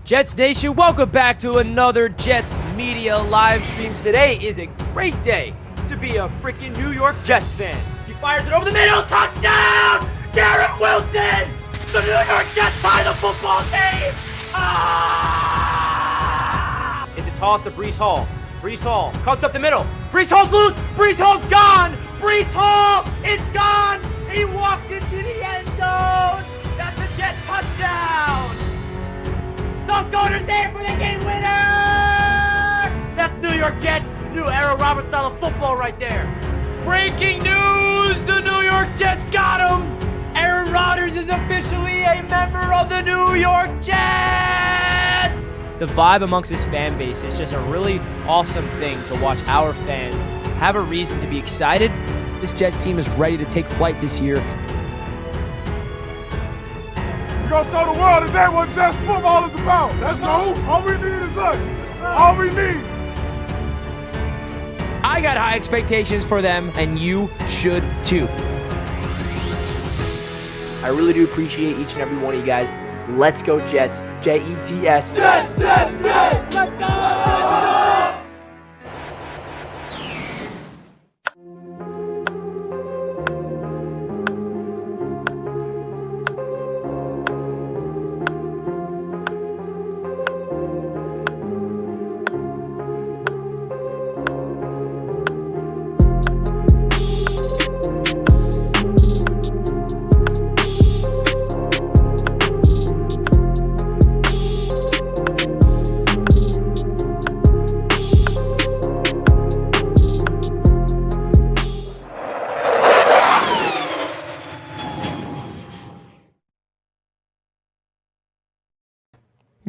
Jets Nation, welcome back to another Jets Media live stream. Today is a great day to be a freaking New York Jets fan. He fires it over the middle, touchdown! Garrett Wilson! The New York Jets tie the football game! It's a toss to Breece Hall. Breece Hall cuts up the middle. Breece Hall's loose! Breece Hall's gone! Breece Hall is gone! He walks into the end zone! That's a Jets touchdown! Sauce Gardner's there for the game winner! That's New York Jets, new era Robert style of football right there. Breaking news! The New York Jets got him! Aaron Rodgers is officially a member of the New York Jets! The vibe amongst his fan base is just a really awesome thing to watch our fans have a reason to be excited. This Jets team is ready to take flight this year. We're going to show the world today what Jets football is about. Let's go. All we need is us. All we need. I got high expectations for them, and you should too. I really do appreciate each and every one of you guys. Let's go Jets. Jets. Jets. Let's go!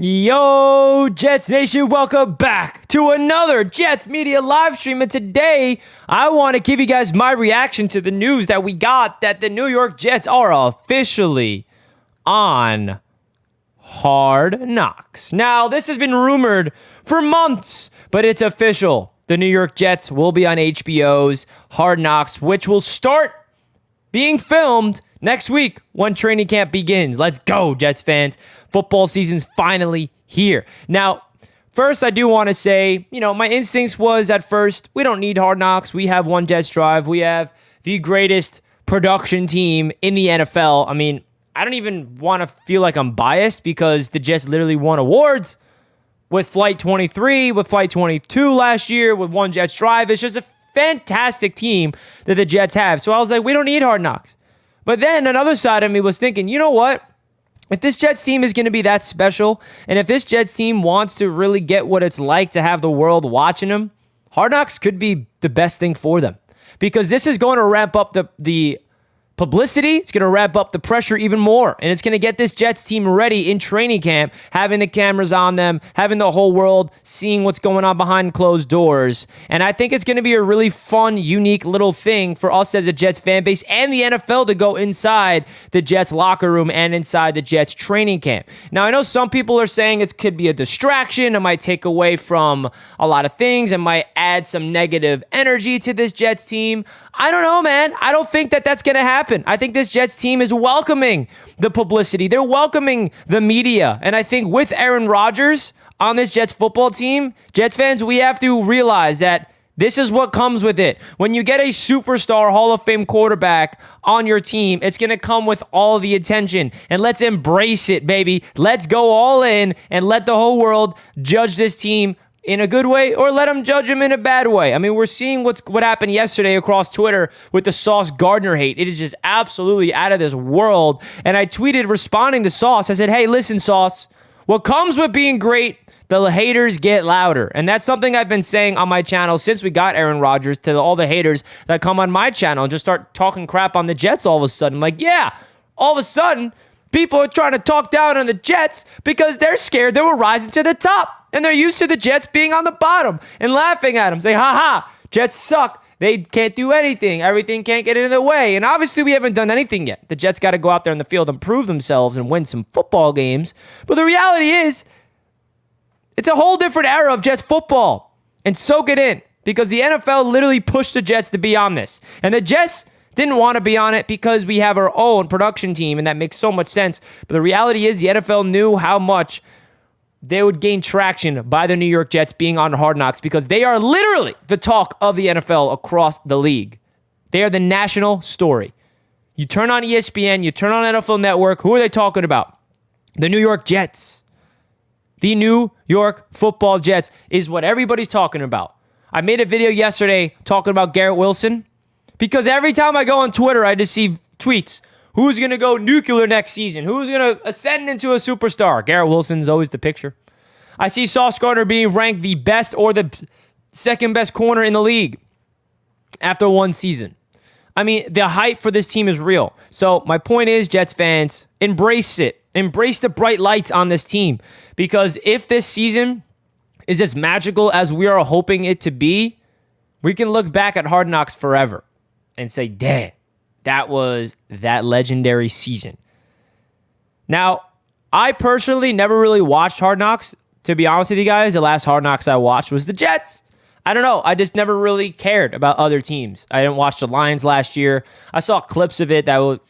Yo, Jets Nation, welcome back to another Jets Media live stream. And today, I want to give you guys my reaction to the news that we got that the New York Jets are officially on Hard Knocks. Now, this has been rumored for months, but it's official. The New York Jets will be on HBO's Hard Knocks, which will start being filmed next week when training camp begins. Let's go, Jets fans. Football season's finally here. Now, first, I do want to say, my instincts was at first, we don't need Hard Knocks. We have one Jets Drive. We have the greatest production team in the NFL. I mean, I don't even want to feel like I'm biased because the Jets literally won awards with Flight 23, with Flight 22 last year, with one Jets Drive. It's just a fantastic team that the Jets have. So I was like, we don't need Hard Knocks. But then another side of me was thinking, you know what? If this Jets team is going to be that special, and if this Jets team wants to really get what it's like to have the world watching them, Hard Knocks could be the best thing for them. Because this is going to ramp up the publicity. It's going to ramp up the pressure even more. And it's going to get this Jets team ready in training camp, having the cameras on them, having the whole world seeing what's going on behind closed doors. And I think it's going to be a really fun, unique little thing for us as a Jets fan base and the NFL to go inside the Jets locker room and inside the Jets training camp. Now, I know some people are saying it could be a distraction. It might take away from a lot of things. It might add some negative energy to this Jets team. I don't know, man. I don't think that that's going to happen. I think this Jets team is welcoming the publicity. They're welcoming the media. And I think with Aaron Rodgers on this Jets football team, Jets fans, we have to realize that this is what comes with it. When you get a superstar Hall of Fame quarterback on your team, it's going to come with all the attention. And let's embrace it, baby. Let's go all in and let the whole world judge this team in a good way, or let them judge him in a bad way. I mean, we're seeing what happened yesterday across Twitter with the Sauce Gardner hate. It is just absolutely out of this world. And I tweeted responding to Sauce. I said, hey, listen, Sauce, what comes with being great, the haters get louder. And that's something I've been saying on my channel since we got Aaron Rodgers, to all the haters that come on my channel and just start talking crap on the Jets all of a sudden. I'm like, yeah, all of a sudden, people are trying to talk down on the Jets because they're scared they will rise to the top. And they're used to the Jets being on the bottom and laughing at them. Say, ha, Jets suck. They can't do anything. Everything can't get in their way. And obviously, we haven't done anything yet. The Jets got to go out there in the field and prove themselves and win some football games. But the reality is, it's a whole different era of Jets football. And soak it in. Because the NFL literally pushed the Jets to be on this. And the Jets didn't want to be on it because we have our own production team. And that makes so much sense. But the reality is, the NFL knew how much they would gain traction by the New York Jets being on Hard Knocks because they are literally the talk of the NFL across the league. They are the national story. You turn on ESPN, you turn on NFL Network, who are they talking about? The New York Jets. The New York Football Jets is what everybody's talking about. I made a video yesterday talking about Garrett Wilson because every time I go on Twitter, I just see tweets. Who's going to go nuclear next season? Who's going to ascend into a superstar? Garrett Wilson is always the picture. I see Sauce Gardner being ranked the best or the second best corner in the league after one season. I mean, the hype for this team is real. So my point is, Jets fans, embrace it. Embrace the bright lights on this team. Because if this season is as magical as we are hoping it to be, we can look back at Hard Knocks forever and say, damn, that was that legendary season. Now, I personally never really watched Hard Knocks. To be honest with you guys, the last Hard Knocks I watched was the Jets. I don't know. I just never really cared about other teams. I didn't watch the Lions last year. I saw clips of it that would,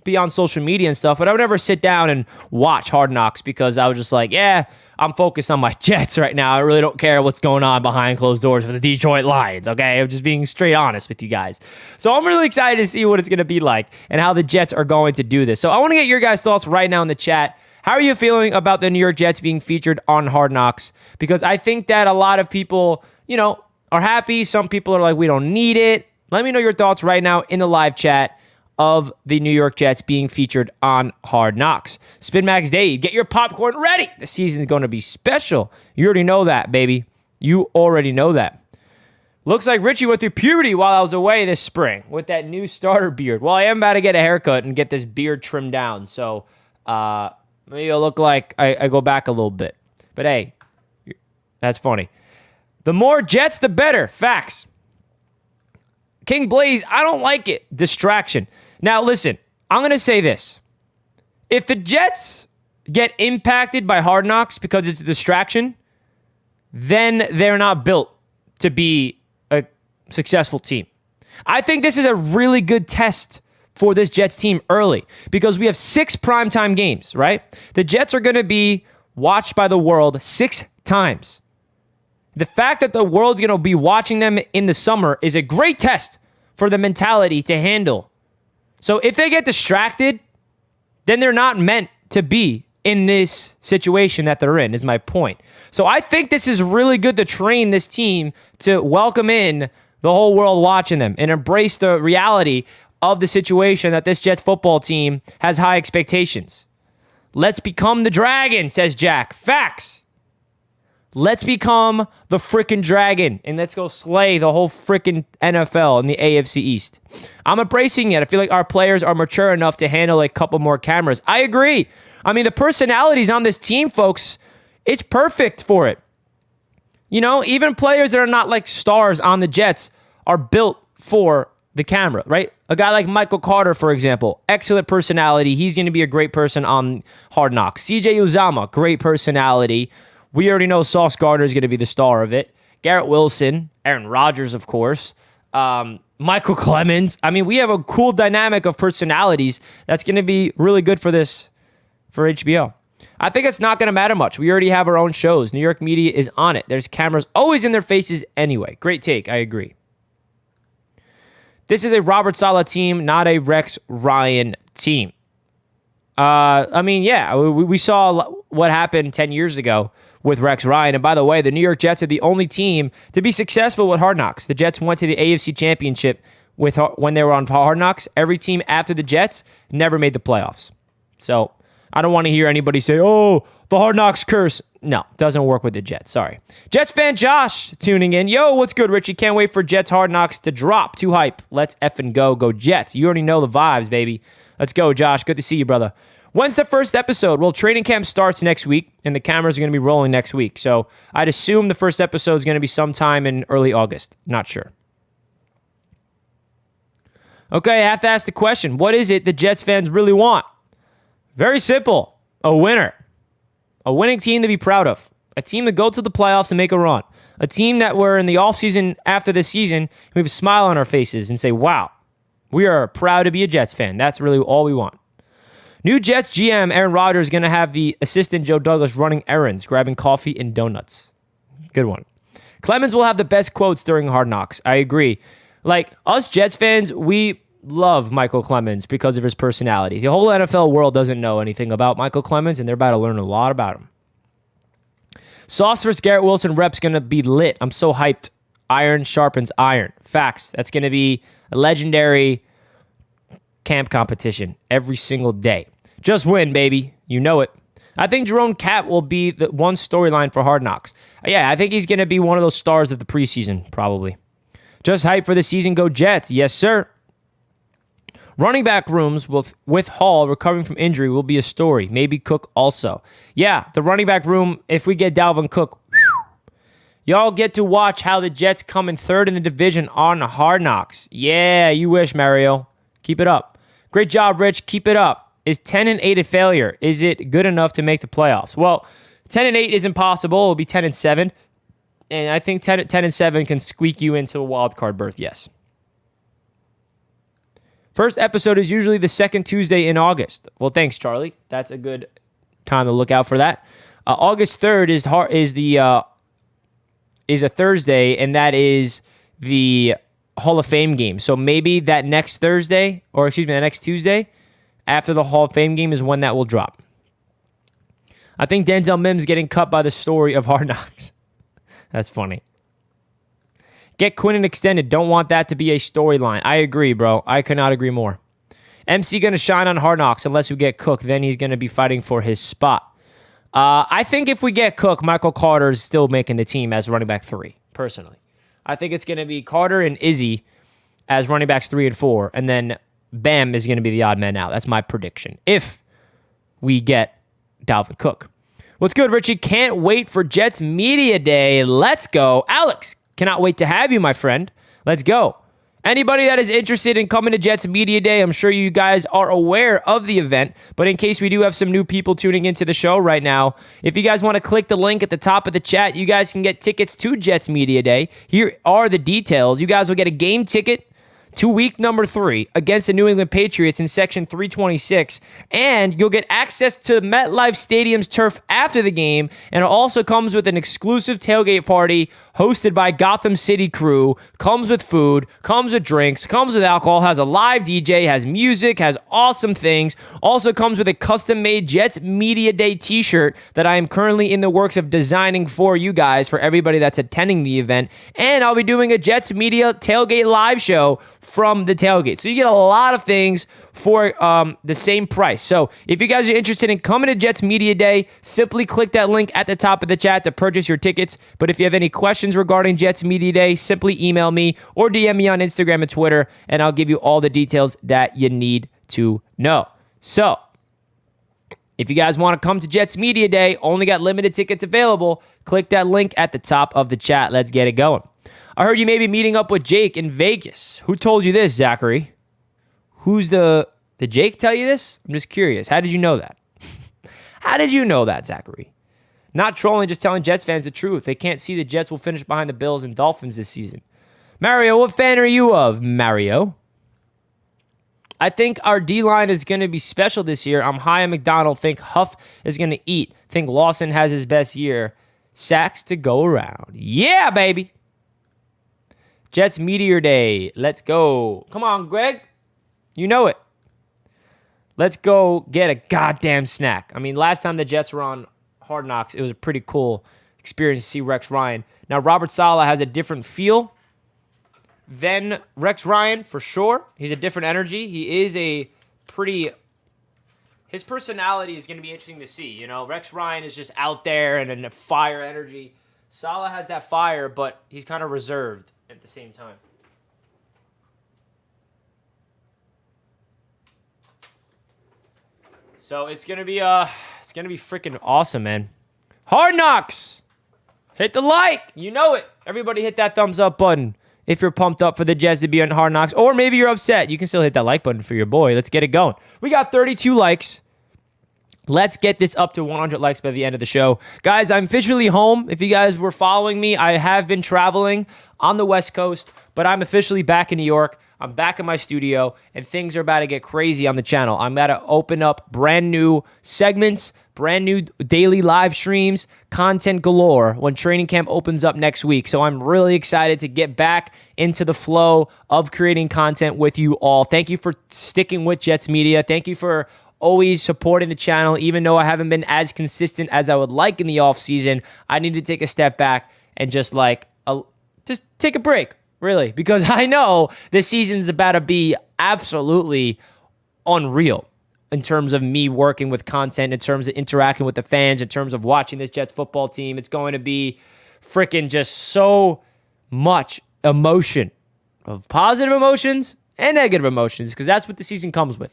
be on social media and stuff, but I would never sit down and watch Hard Knocks because I was just like, yeah, I'm focused on my Jets right now. I really don't care what's going on behind closed doors for the Detroit Lions, okay? I'm just being straight honest with you guys. So I'm really excited to see what it's going to be like and how the Jets are going to do this. So I want to get your guys' thoughts right now in the chat. How are you feeling about the New York Jets being featured on Hard Knocks? Because I think that a lot of people, are happy. Some people are like, we don't need it. Let me know your thoughts right now in the live chat of the New York Jets being featured on Hard Knocks. Spin Max Dave, get your popcorn ready. The season's going to be special. You already know that, baby. You already know that. Looks like Richie went through puberty while I was away this spring with that new starter beard. Well, I am about to get a haircut and get this beard trimmed down. So maybe it'll look like I go back a little bit. But hey, that's funny. The more Jets, the better. Facts. King Blaze, I don't like it. Distraction. Now, listen, I'm going to say this. If the Jets get impacted by Hard Knocks because it's a distraction, then they're not built to be a successful team. I think this is a really good test for this Jets team early because we have 6 primetime games, right? The Jets are going to be watched by the world 6 times. The fact that the world's going to be watching them in the summer is a great test for the mentality to handle. So if they get distracted, then they're not meant to be in this situation that they're in, is my point. So I think this is really good to train this team to welcome in the whole world watching them and embrace the reality of the situation that this Jets football team has high expectations. Let's become the dragon, says Jack. Facts. Let's become the frickin' dragon and let's go slay the whole frickin' NFL in the AFC East. I'm embracing it. I feel like our players are mature enough to handle a couple more cameras. I agree. I mean, the personalities on this team, folks, it's perfect for it. Even players that are not like stars on the Jets are built for the camera, right? A guy like Michael Carter, for example, excellent personality. He's going to be a great person on Hard Knocks. CJ Uzomah, great personality. We already know Sauce Gardner is going to be the star of it. Garrett Wilson, Aaron Rodgers, of course. Michael Clemens. I mean, we have a cool dynamic of personalities that's going to be really good for HBO. I think it's not going to matter much. We already have our own shows. New York media is on it. There's cameras always in their faces anyway. Great take. I agree. This is a Robert Saleh team, not a Rex Ryan team. We saw what happened 10 years ago with Rex Ryan. And by the way, the New York Jets are the only team to be successful with Hard Knocks. The Jets went to the AFC Championship when they were on Hard Knocks. Every team after the Jets never made the playoffs. So I don't want to hear anybody say, oh, the Hard Knocks curse. No, doesn't work with the Jets. Sorry. Jets fan Josh tuning in. Yo, what's good, Richie? Can't wait for Jets Hard Knocks to drop. Too hype. Let's effing go. Go Jets. You already know the vibes, baby. Let's go, Josh. Good to see you, brother. When's the first episode? Well, training camp starts next week, and the cameras are going to be rolling next week. So I'd assume the first episode is going to be sometime in early August. Not sure. Okay, I have to ask the question. What is it the Jets fans really want? Very simple. A winner. A winning team to be proud of. A team to go to the playoffs and make a run. A team that we're in the offseason after this season, we have a smile on our faces and say, wow, we are proud to be a Jets fan. That's really all we want. New Jets GM Aaron Rodgers is going to have the assistant Joe Douglas running errands, grabbing coffee and donuts. Good one. Clemens will have the best quotes during Hard Knocks. I agree. Like, us Jets fans, we love Michael Clemens because of his personality. The whole NFL world doesn't know anything about Michael Clemens, and they're about to learn a lot about him. Sauce vs. Garrett Wilson rep's going to be lit. I'm so hyped. Iron sharpens iron. Facts. That's going to be a legendary camp competition every single day. Just win, baby. You know it. I think Jerome Cat will be the one storyline for Hard Knocks. Yeah, I think he's going to be one of those stars of the preseason, probably. Just hype for the season. Go Jets. Yes, sir. Running back rooms with Hall recovering from injury will be a story. Maybe Cook also. Yeah, the running back room, if we get Dalvin Cook, y'all get to watch how the Jets come in third in the division on Hard Knocks. Yeah, you wish, Mario. Keep it up. Great job, Rich. Keep it up. Is 10-8 a failure? Is it good enough to make the playoffs? Well, 10-8 is impossible. It'll be 10-7. And I think 10-7 can squeak you into a wild card berth, yes. First episode is usually the second Tuesday in August. Well, thanks, Charlie. That's a good time to look out for that. August 3rd is a Thursday, and that is the Hall of Fame game. So maybe that next Thursday, or excuse me, the next Tuesday after the Hall of Fame game is when that will drop. I think Denzel Mims getting cut by the story of Hard Knocks. That's funny. Get Quinnen extended. Don't want that to be a storyline. I agree, bro. I could not agree more. MC going to shine on Hard Knocks unless we get Cook. Then he's going to be fighting for his spot. I think if we get Cook, Michael Carter is still making the team as running back 3, personally. I think it's going to be Carter and Izzy as running backs 3 and 4, and then Bam is going to be the odd man out. That's my prediction. If we get Dalvin Cook. What's good, Richie? Can't wait for Jets Media Day. Let's go. Alex, cannot wait to have you, my friend. Let's go. Anybody that is interested in coming to Jets Media Day, I'm sure you guys are aware of the event, but in case we do have some new people tuning into the show right now, if you guys want to click the link at the top of the chat, you guys can get tickets to Jets Media Day. Here are the details. You guys will get a game ticket to week number 3 against the New England Patriots in section 326, and you'll get access to MetLife Stadium's turf after the game, and it also comes with an exclusive tailgate party hosted by Gotham City Crew, comes with food, comes with drinks, comes with alcohol, has a live DJ, has music, has awesome things, also comes with a custom-made Jets Media Day t-shirt that I am currently in the works of designing for you guys, for everybody that's attending the event, and I'll be doing a Jets Media Tailgate live show from the tailgate. So you get a lot of things for the same price. So if you guys are interested in coming to Jets Media Day, simply click that link at the top of the chat to purchase your tickets. But if you have any questions regarding Jets Media Day, simply email me or DM me on Instagram and Twitter, and I'll give you all the details that you need to know. So if you guys want to come to Jets Media Day, only got limited tickets available, click that link at the top of the chat. Let's get it going. I heard you may be meeting up with Jake in Vegas. Who told you this, Zachary? Who's the Jake tell you this? I'm just curious. How did you know that? How did you know that, Zachary? Not trolling, just telling Jets fans the truth. They can't see the Jets will finish behind the Bills and Dolphins this season. Mario, what fan are you of, Mario? I think our D-line is going to be special this year. I'm high on McDonald. Think Huff is going to eat. Think Lawson has his best year. Sacks to go around. Yeah, baby. Jets Meteor Day. Let's go. Come on, Greg. You know it. Let's go get a goddamn snack. I mean, last time the Jets were on Hard Knocks, it was a pretty cool experience to see Rex Ryan. Now, Robert Saleh has a different feel than Rex Ryan, for sure. He's a different energy. He is a pretty... His personality is going to be interesting to see. You know, Rex Ryan is just out there and a fire energy. Saleh has that fire, but he's kind of reserved at the same time. So it's gonna be freaking awesome, man. Hard Knocks! Hit the like! You know it. Everybody hit that thumbs up button if you're pumped up for the Jets to be on Hard Knocks. Or maybe you're upset. You can still hit that like button for your boy. Let's get it going. We got 32 likes. Let's get this up to 100 likes by the end of the show. Guys, I'm officially home. If you guys were following me, I have been traveling on the West Coast, but I'm officially back in New York. I'm back in my studio, and things are about to get crazy on the channel. I'm about to open up brand new segments, brand new daily live streams, content galore when training camp opens up next week. So I'm really excited to get back into the flow of creating content with you all. Thank you for sticking with Jets Media. Thank you for always supporting the channel, even though I haven't been as consistent as I would like in the offseason. I need to take a step back and just take a break, really, because I know this season's about to be absolutely unreal in terms of me working with content, in terms of interacting with the fans, in terms of watching this Jets football team. It's going to be freaking just so much emotion, of positive emotions and negative emotions, because that's what the season comes with.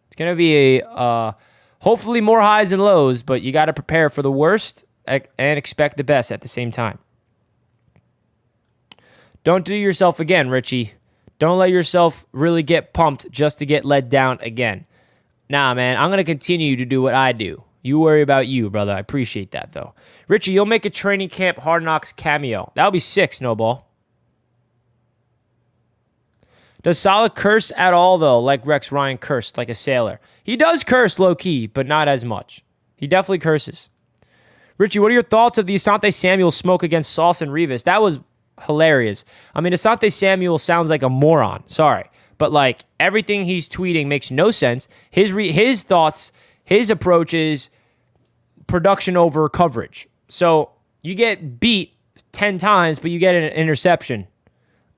It's going to be hopefully more highs and lows, but you got to prepare for the worst and expect the best at the same time. Don't do yourself again, Richie. Don't let yourself really get pumped just to get let down again. Nah, man, I'm going to continue to do what I do. You worry about you, brother. I appreciate that, though. Richie, you'll make a training camp Hard Knocks cameo. That'll be sick, Snowball. Does Saleh curse at all, though, like Rex Ryan cursed, like a sailor? He does curse low-key, but not as much. He definitely curses. Richie, what are your thoughts of the Asante Samuel smoke against Sauce and Revis? That was hilarious. I mean, Asante Samuel sounds like a moron. Sorry. But, like, everything he's tweeting makes no sense. His thoughts, his approach is production over coverage. So, you get beat 10 times, but you get an interception.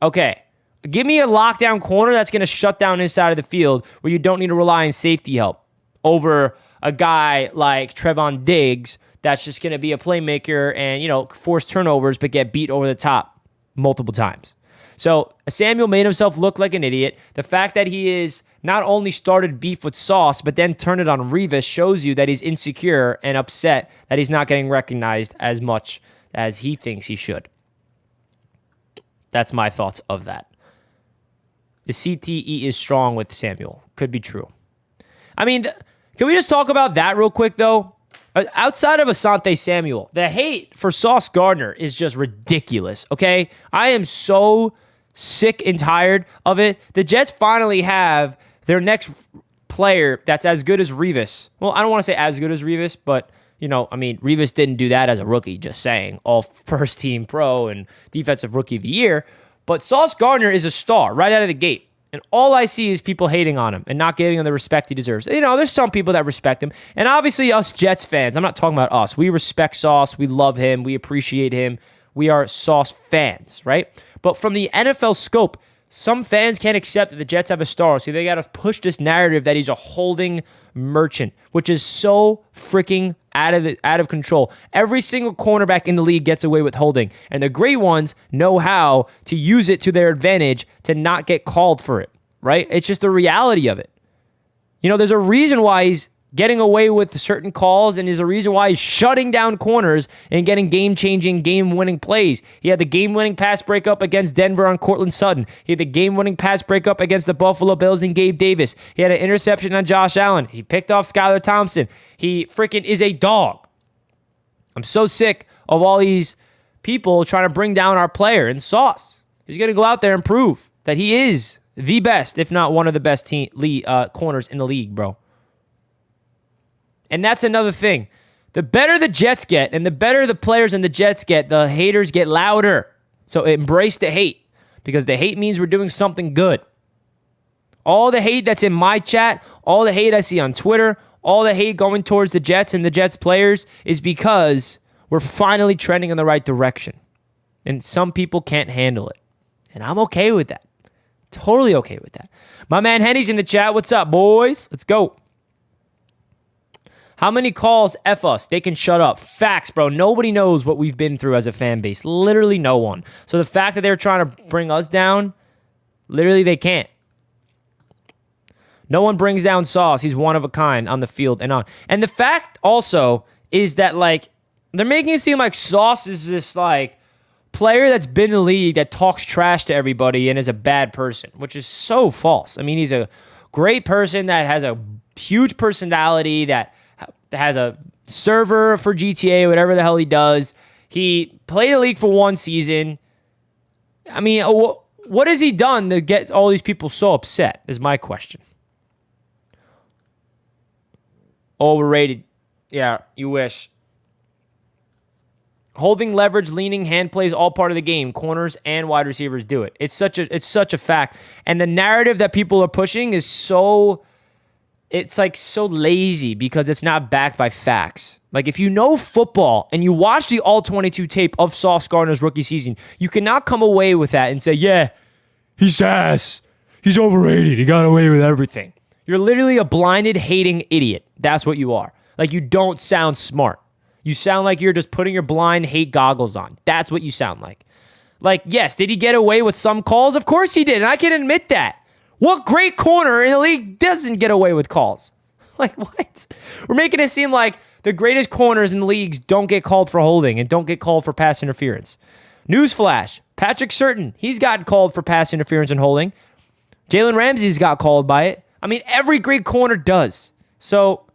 Okay. Give me a lockdown corner that's going to shut down his side of the field where you don't need to rely on safety help over a guy like Trevon Diggs that's just going to be a playmaker and, force turnovers but get beat over the top multiple times. So Samuel made himself look like an idiot. The fact that he is not only started beef with Sauce, but then turned it on Revis shows you that he's insecure and upset that he's not getting recognized as much as he thinks he should. That's my thoughts of that. The CTE is strong with Samuel. Could be true. I mean, can we just talk about that real quick, though? Outside of Asante Samuel, the hate for Sauce Gardner is just ridiculous, okay? I am so sick and tired of it. The Jets finally have their next player that's as good as Revis. Well, I don't want to say as good as Revis, but, Revis didn't do that as a rookie, just saying. All first-team pro and defensive rookie of the year. But Sauce Gardner is a star right out of the gate. And all I see is people hating on him and not giving him the respect he deserves. There's some people that respect him. And obviously us Jets fans, I'm not talking about us. We respect Sauce. We love him. We appreciate him. We are Sauce fans, right? But from the NFL scope, some fans can't accept that the Jets have a star. So they got to push this narrative that he's a holding merchant, which is so freaking out of control. Every single cornerback in the league gets away with holding, and the great ones know how to use it to their advantage to not get called for it, right? It's just the reality of it. There's a reason why he's getting away with certain calls, and there's a reason why he's shutting down corners and getting game-changing, game-winning plays. He had the game-winning pass breakup against Denver on Cortland Sutton. He had the game-winning pass breakup against the Buffalo Bills and Gabe Davis. He had an interception on Josh Allen. He picked off Skylar Thompson. He freaking is a dog. I'm so sick of all these people trying to bring down our player and Sauce. He's going to go out there and prove that he is the best, if not one of the best corners in the league, bro. And that's another thing. The better the Jets get and the better the players in the Jets get, the haters get louder. So embrace the hate, because the hate means we're doing something good. All the hate that's in my chat, all the hate I see on Twitter, all the hate going towards the Jets and the Jets players is because we're finally trending in the right direction. And some people can't handle it. And I'm okay with that. Totally okay with that. My man Henny's in the chat. What's up, boys? Let's go. How many calls F us? They can shut up. Facts, bro. Nobody knows what we've been through as a fan base. Literally no one. So the fact that they're trying to bring us down, literally they can't. No one brings down Sauce. He's one of a kind on the field and on. And the fact also is that, they're making it seem like Sauce is this, player that's been in the league that talks trash to everybody and is a bad person, which is so false. I mean, he's a great person that has a huge personality, that has a server for GTA, whatever the hell he does. He played the league for one season. I mean, What has he done to get all these people so upset is my question. Overrated. Yeah, you wish. Holding, leverage, leaning, hand plays, all part of the game. Corners and wide receivers do it. It's such a fact. And the narrative that people are pushing is so lazy because it's not backed by facts. Like, if you know football and you watch the all-22 tape of Sauce Gardner's rookie season, you cannot come away with that and say, yeah, he's ass. He's overrated. He got away with everything. You're literally a blinded, hating idiot. That's what you are. Like, you don't sound smart. You sound like you're just putting your blind hate goggles on. That's what you sound like. Like, yes, did he get away with some calls? Of course he did, and I can admit that. What great corner in the league doesn't get away with calls? Like, what? We're making it seem like the greatest corners in the leagues don't get called for holding and don't get called for pass interference. Newsflash, Patrick Surtain, he's gotten called for pass interference and holding. Jalen Ramsey's got called by it. I mean, every great corner does. So,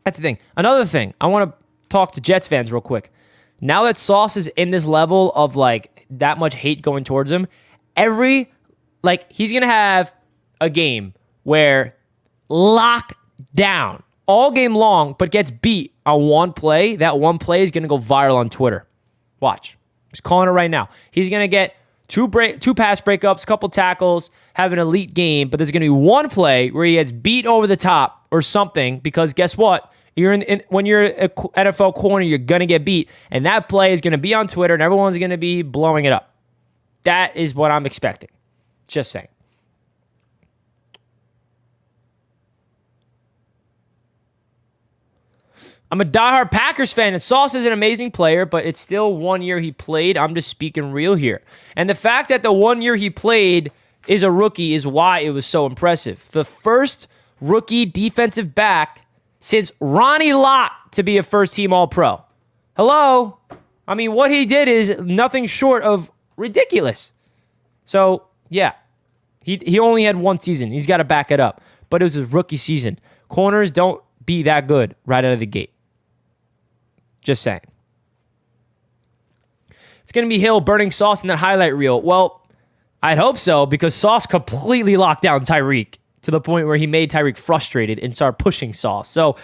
that's the thing. Another thing, I want to talk to Jets fans real quick. Now that Sauce is in this level of like that much hate going towards him, he's going to have a game where lock down all game long, but gets beat on one play. That one play is going to go viral on Twitter. Watch. I'm just calling it right now. He's going to get two pass breakups, a couple tackles, have an elite game, but there's going to be one play where he gets beat over the top or something because guess what? When you're an NFL corner, you're going to get beat. And that play is going to be on Twitter, and everyone's going to be blowing it up. That is what I'm expecting. Just saying. I'm a diehard Packers fan, and Sauce is an amazing player, but it's still 1 year he played. I'm just speaking real here. And the fact that the 1 year he played is a rookie is why it was so impressive. The first rookie defensive back since Ronnie Lott to be a first-team All-Pro. Hello? I mean, what he did is nothing short of ridiculous. So, yeah. He only had one season. He's got to back it up. But it was his rookie season. Corners don't be that good right out of the gate. Just saying. It's going to be Hill burning Sauce in that highlight reel. Well, I'd hope so because Sauce completely locked down Tyreek to the point where he made Tyreek frustrated and started pushing Sauce. So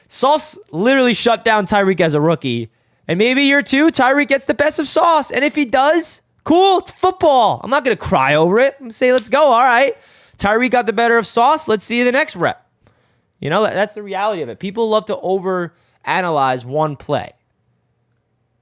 Sauce literally shut down Tyreek as a rookie. And maybe year two, Tyreek gets the best of Sauce. And if he does, cool, it's football. I'm not going to cry over it. I'm going to say, let's go. All right. Tyreek got the better of Sauce. Let's see the next rep. You know, that's the reality of it. People love to overanalyze one play.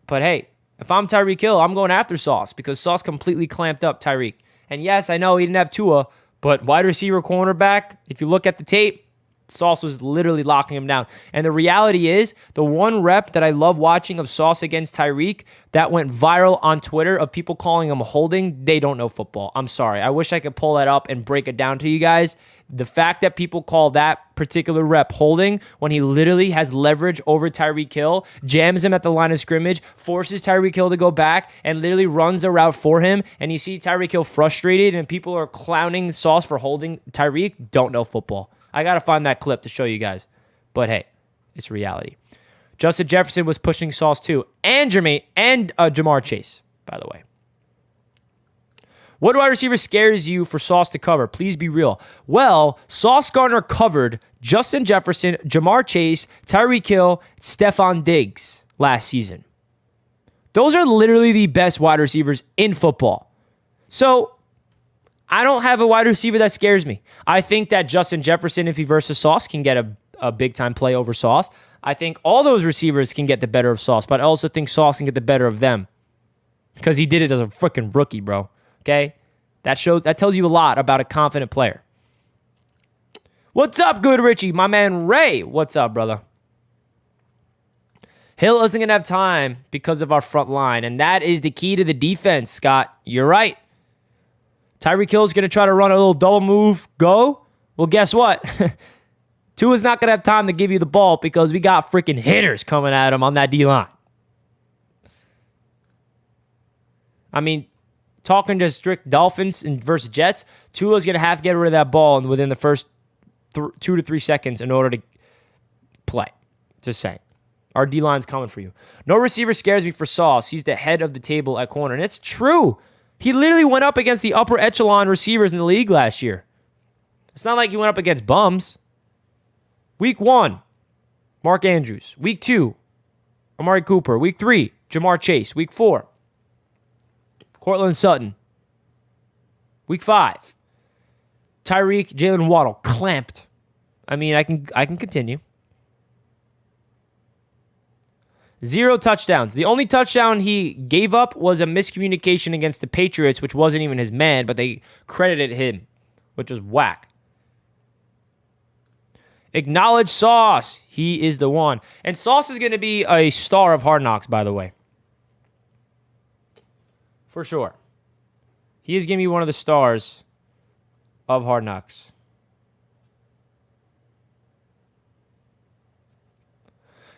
But hey, if I'm Tyreek Hill, I'm going after Sauce because Sauce completely clamped up Tyreek. And yes, I know he didn't have Tua, but wide receiver, cornerback, if you look at the tape, Sauce was literally locking him down. And the reality is, the one rep that I love watching of Sauce against Tyreek that went viral on Twitter of people calling him holding, they don't know football. I'm sorry. I wish I could pull that up and break it down to you guys. The fact that people call that particular rep holding when he literally has leverage over Tyreek Hill, jams him at the line of scrimmage, forces Tyreek Hill to go back, and literally runs the route for him, and you see Tyreek Hill frustrated, and people are clowning Sauce for holding Tyreek, don't know football. I got to find that clip to show you guys. But hey, it's reality. Justin Jefferson was pushing Sauce too, and Jamar Chase, by the way. What wide receiver scares you for Sauce to cover? Please be real. Well, Sauce Gardner covered Justin Jefferson, Jamar Chase, Tyreek Hill, Stephon Diggs last season. Those are literally the best wide receivers in football. So, I don't have a wide receiver that scares me. I think that Justin Jefferson, if he versus Sauce, can get a big-time play over Sauce. I think all those receivers can get the better of Sauce, but I also think Sauce can get the better of them because he did it as a freaking rookie, bro. Okay? That tells you a lot about a confident player. What's up, Good Richie? My man Ray. What's up, brother? Hill isn't going to have time because of our front line, and that is the key to the defense, Scott. You're right. Tyreek Hill's going to try to run a little double move, go. Well, guess what? Tua's not going to have time to give you the ball because we got freaking hitters coming at him on that D-line. I mean, talking to strict Dolphins versus Jets, Tua's going to have to get rid of that ball within the first 2 to 3 seconds in order to play. Just saying. Our D-line's coming for you. No receiver scares me for Sauce. He's the head of the table at corner. And it's true. He literally went up against the upper echelon receivers in the league last year. It's not like he went up against bums. Week 1, Mark Andrews. Week 2, Amari Cooper. Week 3, Jamar Chase. Week 4, Cortland Sutton. Week 5, Tyreek, Jalen Waddle. Clamped. I mean, I can continue. 0 touchdowns. The only touchdown he gave up was a miscommunication against the Patriots, which wasn't even his man, but they credited him, which was whack. Acknowledge Sauce. He is the one. And Sauce is going to be a star of Hard Knocks, by the way. For sure. He is going to be one of the stars of Hard Knocks.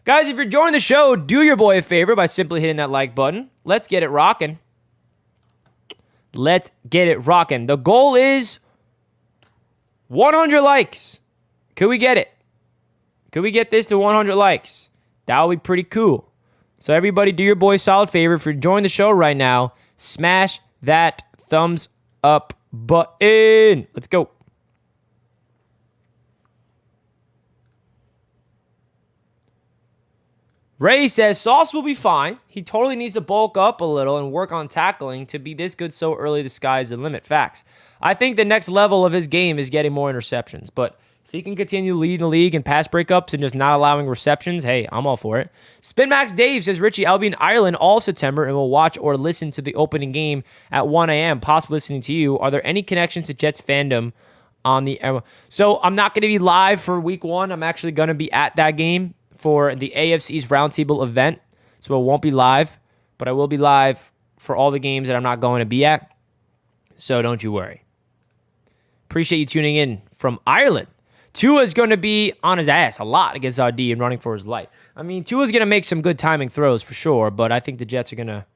Guys, if you're joining the show, do your boy a favor by simply hitting that like button. Let's get it rocking. Let's get it rocking. The goal is 100 likes. Could we get it? Could we get this to 100 likes? That would be pretty cool. So everybody do your boy a solid favor. If you're joining the show right now, smash that thumbs up button. Let's go. Ray says, Sauce will be fine. He totally needs to bulk up a little and work on tackling to be this good so early. The sky's the limit. Facts. I think the next level of his game is getting more interceptions. But if he can continue leading the league in pass breakups and just not allowing receptions, hey, I'm all for it. SpinMax Dave says, Richie, I'll be in Ireland all September and will watch or listen to the opening game at 1 a.m., possibly listening to you. Are there any connections to Jets fandom on the... So I'm not going to be live for week 1. I'm actually going to be at that game for the AFC's Roundtable event, so it won't be live, but I will be live for all the games that I'm not going to be at, so don't you worry. Appreciate you tuning in from Ireland. Tua's going to be on his ass a lot against RD and running for his life. I mean, Tua's going to make some good timing throws for sure, but I think the Jets are going to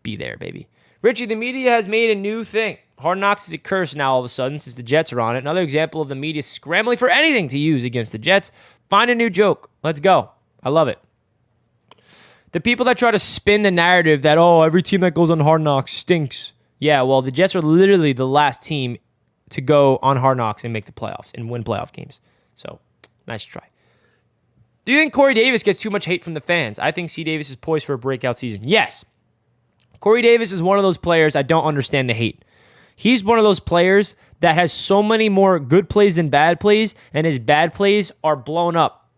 be there, baby. Richie, the media has made a new thing. Hard Knocks is a curse now all of a sudden since the Jets are on it. Another example of the media scrambling for anything to use against the Jets. Find a new joke. Let's go. I love it. The people that try to spin the narrative that, oh, every team that goes on Hard Knocks stinks. Yeah, well, the Jets are literally the last team to go on Hard Knocks and make the playoffs and win playoff games. So, nice try. Do you think Corey Davis gets too much hate from the fans? I think C. Davis is poised for a breakout season. Yes. Corey Davis is one of those players I don't understand the hate. He's one of those players that has so many more good plays than bad plays, and his bad plays are blown up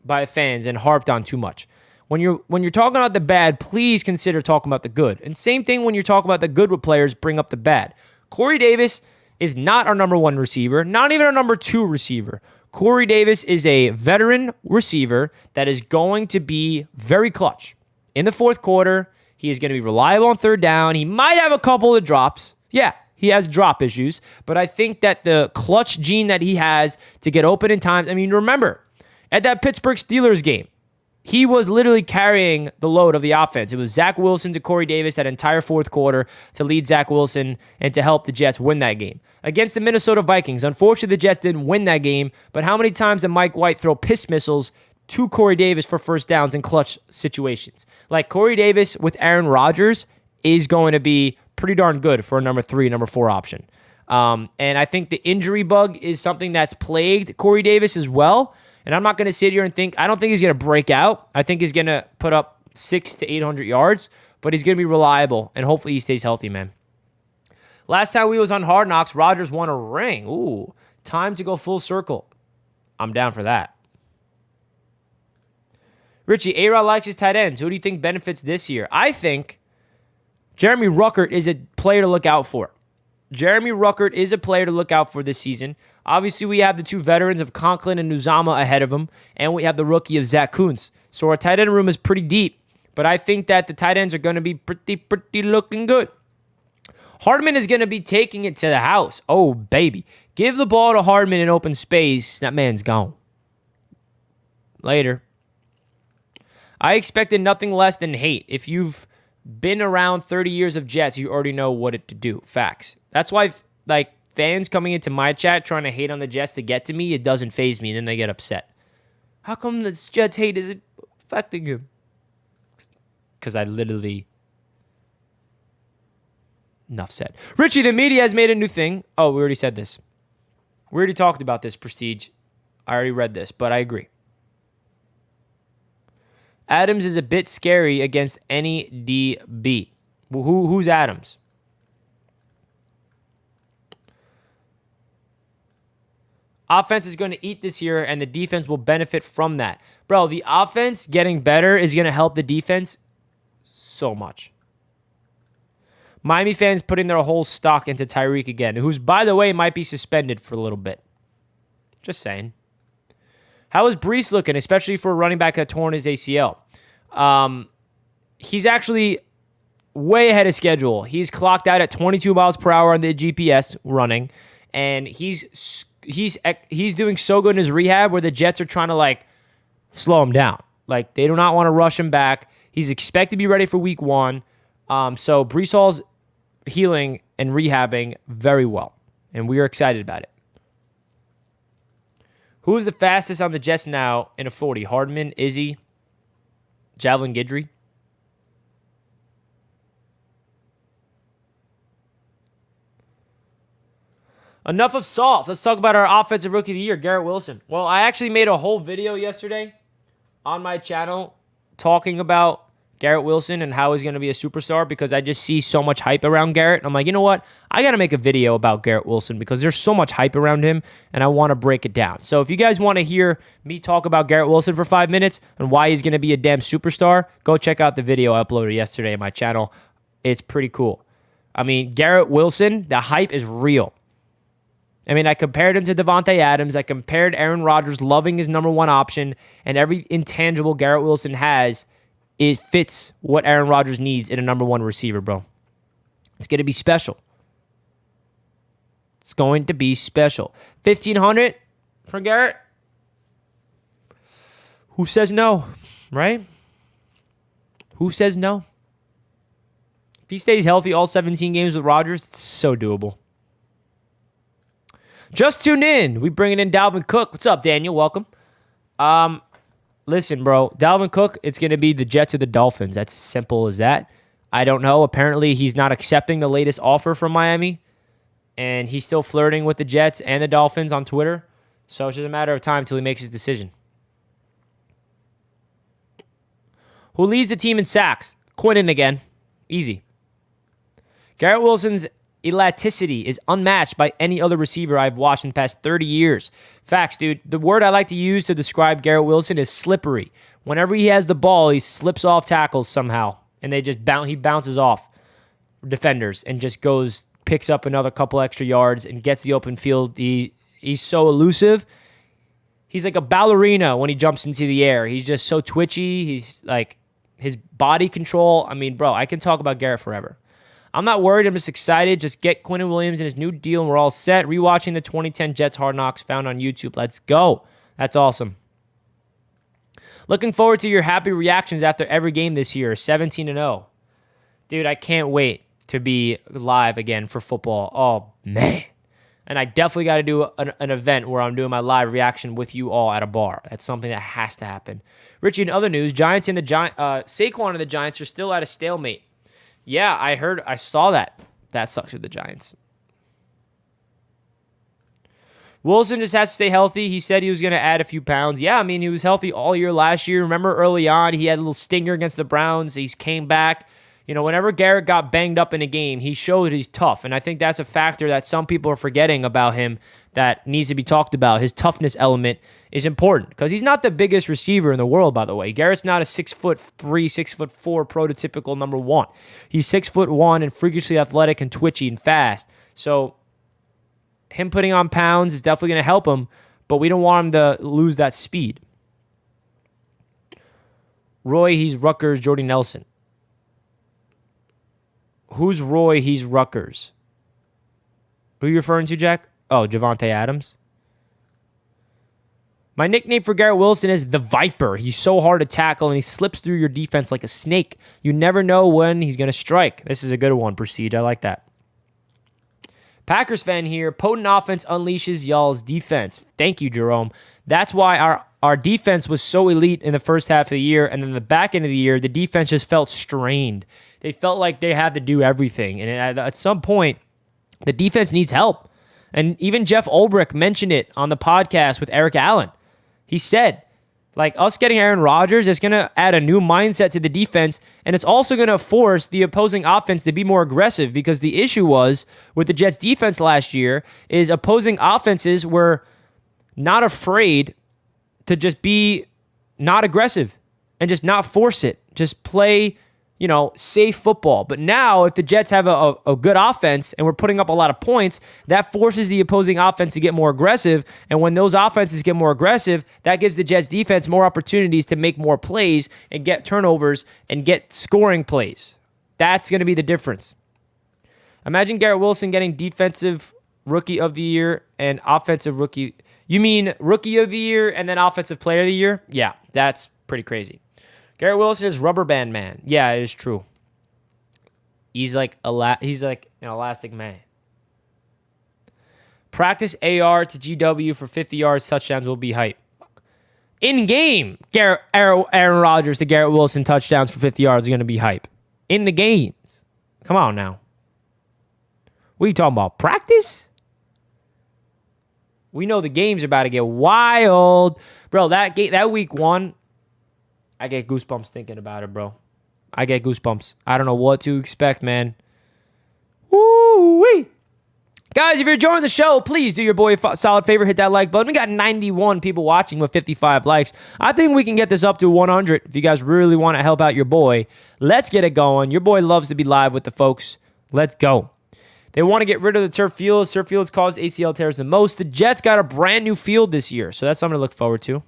by fans and harped on too much. When you're talking about the bad, please consider talking about the good. And same thing when you're talking about the good with players, bring up the bad. Corey Davis is not our number 1 receiver, not even our number 2 receiver. Corey Davis is a veteran receiver that is going to be very clutch. In the fourth quarter, he is going to be reliable on third down. He might have a couple of drops. Yeah, he has drop issues, but I think that the clutch gene that he has to get open in time, I mean, remember, at that Pittsburgh Steelers game, he was literally carrying the load of the offense. It was Zach Wilson to Corey Davis that entire fourth quarter to lead Zach Wilson and to help the Jets win that game. Against the Minnesota Vikings, unfortunately, the Jets didn't win that game, but how many times did Mike White throw piss missiles to Corey Davis for first downs in clutch situations? Like, Corey Davis with Aaron Rodgers is going to be pretty darn good for a number 3, number 4 option. And I think the injury bug is something that's plagued Corey Davis as well. And I'm not going to sit here and think, I don't think he's going to break out. I think he's going to put up 600 to 800 yards, but he's going to be reliable, and hopefully he stays healthy, man. Last time we was on Hard Knocks, Rodgers won a ring. Ooh, time to go full circle. I'm down for that. Richie, A-Rod likes his tight ends. Who do you think benefits this year? I think Jeremy Ruckert is a player to look out for. Jeremy Ruckert is a player to look out for this season. Obviously, we have the 2 veterans of Conklin and Uzama ahead of him, and we have the rookie of Zach Kuntz. So our tight end room is pretty deep, but I think that the tight ends are going to be pretty looking good. Hardman is going to be taking it to the house. Oh, baby. Give the ball to Hardman in open space. That man's gone. Later. I expected nothing less than hate. If you've been around 30 years of Jets, you already know what it to do. Facts. That's why, like, fans coming into my chat trying to hate on the Jets to get to me, it doesn't faze me, and then they get upset. How come the Jets hate is it affecting him? Because I literally Enough said. Richie, the media has made a new thing. Oh, we already said this. We already talked about this, Prestige. I already read this, but I agree. Adams is a bit scary against any DB. Who's Adams? Offense is going to eat this year, and the defense will benefit from that. Bro, the offense getting better is going to help the defense so much. Miami fans putting their whole stock into Tyreek again, who's, by the way, might be suspended for a little bit. Just saying. How is Brees looking, especially for a running back that torn his ACL? He's actually way ahead of schedule. He's clocked out at 22 miles per hour on the GPS running, and he's doing so good in his rehab where the Jets are trying to, like, slow him down. Like, they do not want to rush him back. He's expected to be ready for week 1. So Brees Hall's healing and rehabbing very well, and we are excited about it. Who is the fastest on the Jets now in a 40? Hardman, Izzy, Javelin Guidry? Enough of sauce. Let's talk about our offensive rookie of the year, Garrett Wilson. Well, I actually made a whole video yesterday on my channel talking about Garrett Wilson and how he's going to be a superstar because I just see so much hype around Garrett. I'm like, you know what? I got to make a video about Garrett Wilson because there's so much hype around him, and I want to break it down. So if you guys want to hear me talk about Garrett Wilson for 5 minutes and why he's going to be a damn superstar, go check out the video I uploaded yesterday on my channel. It's pretty cool. I mean, Garrett Wilson, the hype is real. I mean, I compared him to Davante Adams. I compared Aaron Rodgers loving his number 1 option, and every intangible Garrett Wilson has, it fits what Aaron Rodgers needs in a number 1 receiver, bro. It's going to be special. It's going to be special. 1,500 for Garrett? Who says no, right? Who says no? If he stays healthy all 17 games with Rodgers, it's so doable. Just tune in. We bringing in Dalvin Cook. What's up, Daniel? Welcome. Listen, bro. Dalvin Cook, it's going to be the Jets or the Dolphins. That's simple as that. I don't know. Apparently, he's not accepting the latest offer from Miami, and he's still flirting with the Jets and the Dolphins on Twitter. So it's just a matter of time until he makes his decision. Who leads the team in sacks? Quinnen again. Easy. Garrett Wilson's elasticity is unmatched by any other receiver I've watched in the past 30 years. Facts, dude. The word I like to use to describe Garrett Wilson is slippery. Whenever he has the ball, he slips off tackles somehow, and they just he bounces off defenders and just picks up another couple extra yards and gets the open field. He's so elusive. He's like a ballerina when he jumps into the air. He's just so twitchy. He's like, his body control. I mean, bro, I can talk about Garrett forever. I'm not worried. I'm just excited. Just get Quinnen Williams and his new deal, and we're all set. Rewatching the 2010 Jets Hard Knocks found on YouTube. Let's go. That's awesome. Looking forward to your happy reactions after every game this year. 17-0. Dude, I can't wait to be live again for football. Oh, man. And I definitely got to do an event where I'm doing my live reaction with you all at a bar. That's something that has to happen. Richie, in other news, Saquon and the Giants are still at a stalemate. Yeah, I saw that. That sucks with the Giants. Wilson just has to stay healthy. He said he was going to add a few pounds. Yeah, I mean, he was healthy all year last year. Remember early on, he had a little stinger against the Browns. He came back. You know, whenever Garrett got banged up in a game, he showed he's tough. And I think that's a factor that some people are forgetting about him that needs to be talked about. His toughness element is important because he's not the biggest receiver in the world, by the way. Garrett's not a 6'3", 6'4" prototypical number 1. He's 6'1" and freakishly athletic and twitchy and fast. So him putting on pounds is definitely going to help him, but we don't want him to lose that speed. Roy, he's Rutgers, Jordy Nelson. Who's Roy? He's Rutgers. Who are you referring to, Jack? Oh, Javonte Adams. My nickname for Garrett Wilson is the Viper. He's so hard to tackle, and he slips through your defense like a snake. You never know when he's going to strike. This is a good one, Prestige. I like that. Packers fan here. Potent offense unleashes y'all's defense. Thank you, Jerome. That's why our defense was so elite in the first half of the year, and then the back end of the year, the defense just felt strained. They felt like they had to do everything, and at some point, the defense needs help. And even Jeff Ulbrich mentioned it on the podcast with Eric Allen. He said, like, us getting Aaron Rodgers is going to add a new mindset to the defense, and it's also going to force the opposing offense to be more aggressive, because the issue was with the Jets defense last year is opposing offenses were not afraid to just be not aggressive and just not force it. Just play, safe football. But now if the Jets have a good offense and we're putting up a lot of points, that forces the opposing offense to get more aggressive. And when those offenses get more aggressive, that gives the Jets defense more opportunities to make more plays and get turnovers and get scoring plays. That's going to be the difference. Imagine Garrett Wilson getting defensive rookie of the year and offensive rookie. You mean rookie of the year and then offensive player of the year? Yeah, that's pretty crazy. Garrett Wilson is rubber band man. Yeah, it is true. He's like an elastic man. Practice AR to GW for 50 yards touchdowns will be hype. In game, Aaron Rodgers to Garrett Wilson touchdowns for 50 yards is going to be hype. In the games. Come on now. What are you talking about? Practice? We know the game's about to get wild. Bro, that week 1, I get goosebumps thinking about it, bro. I get goosebumps. I don't know what to expect, man. Woo-wee. Guys, if you're enjoying the show, please do your boy a solid favor. Hit that like button. We got 91 people watching with 55 likes. I think we can get this up to 100 if you guys really want to help out your boy. Let's get it going. Your boy loves to be live with the folks. Let's go. They want to get rid of the turf fields. Turf fields cause ACL tears the most. The Jets got a brand new field this year, so that's something to look forward to.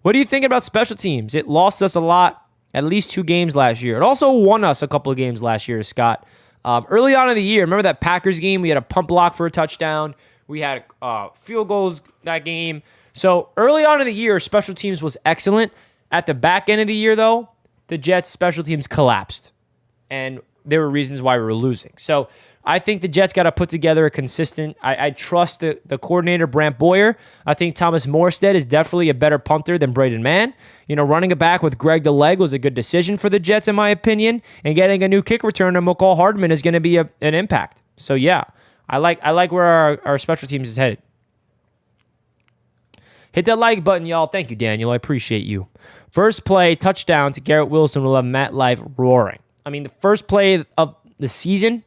What do you think about special teams? It lost us a lot, at least 2 games last year. It also won us a couple of games last year, Scott. Early on in the year, remember that Packers game? We had a pump block for a touchdown. We had field goals that game. So early on in the year, special teams was excellent. At the back end of the year, though, the Jets' special teams collapsed. And there were reasons why we were losing. So I think the Jets got to put together a consistent. I trust the coordinator, Brant Boyer. I think Thomas Morstead is definitely a better punter than Braden Mann. Running it back with Greg the Leg was a good decision for the Jets, in my opinion. And getting a new kick returner, McCall Hardman, is going to be an impact. So, yeah, I like where our special teams is headed. Hit that like button, y'all. Thank you, Daniel. I appreciate you. First play, touchdown to Garrett Wilson will have MetLife roaring. I mean, the first play of the season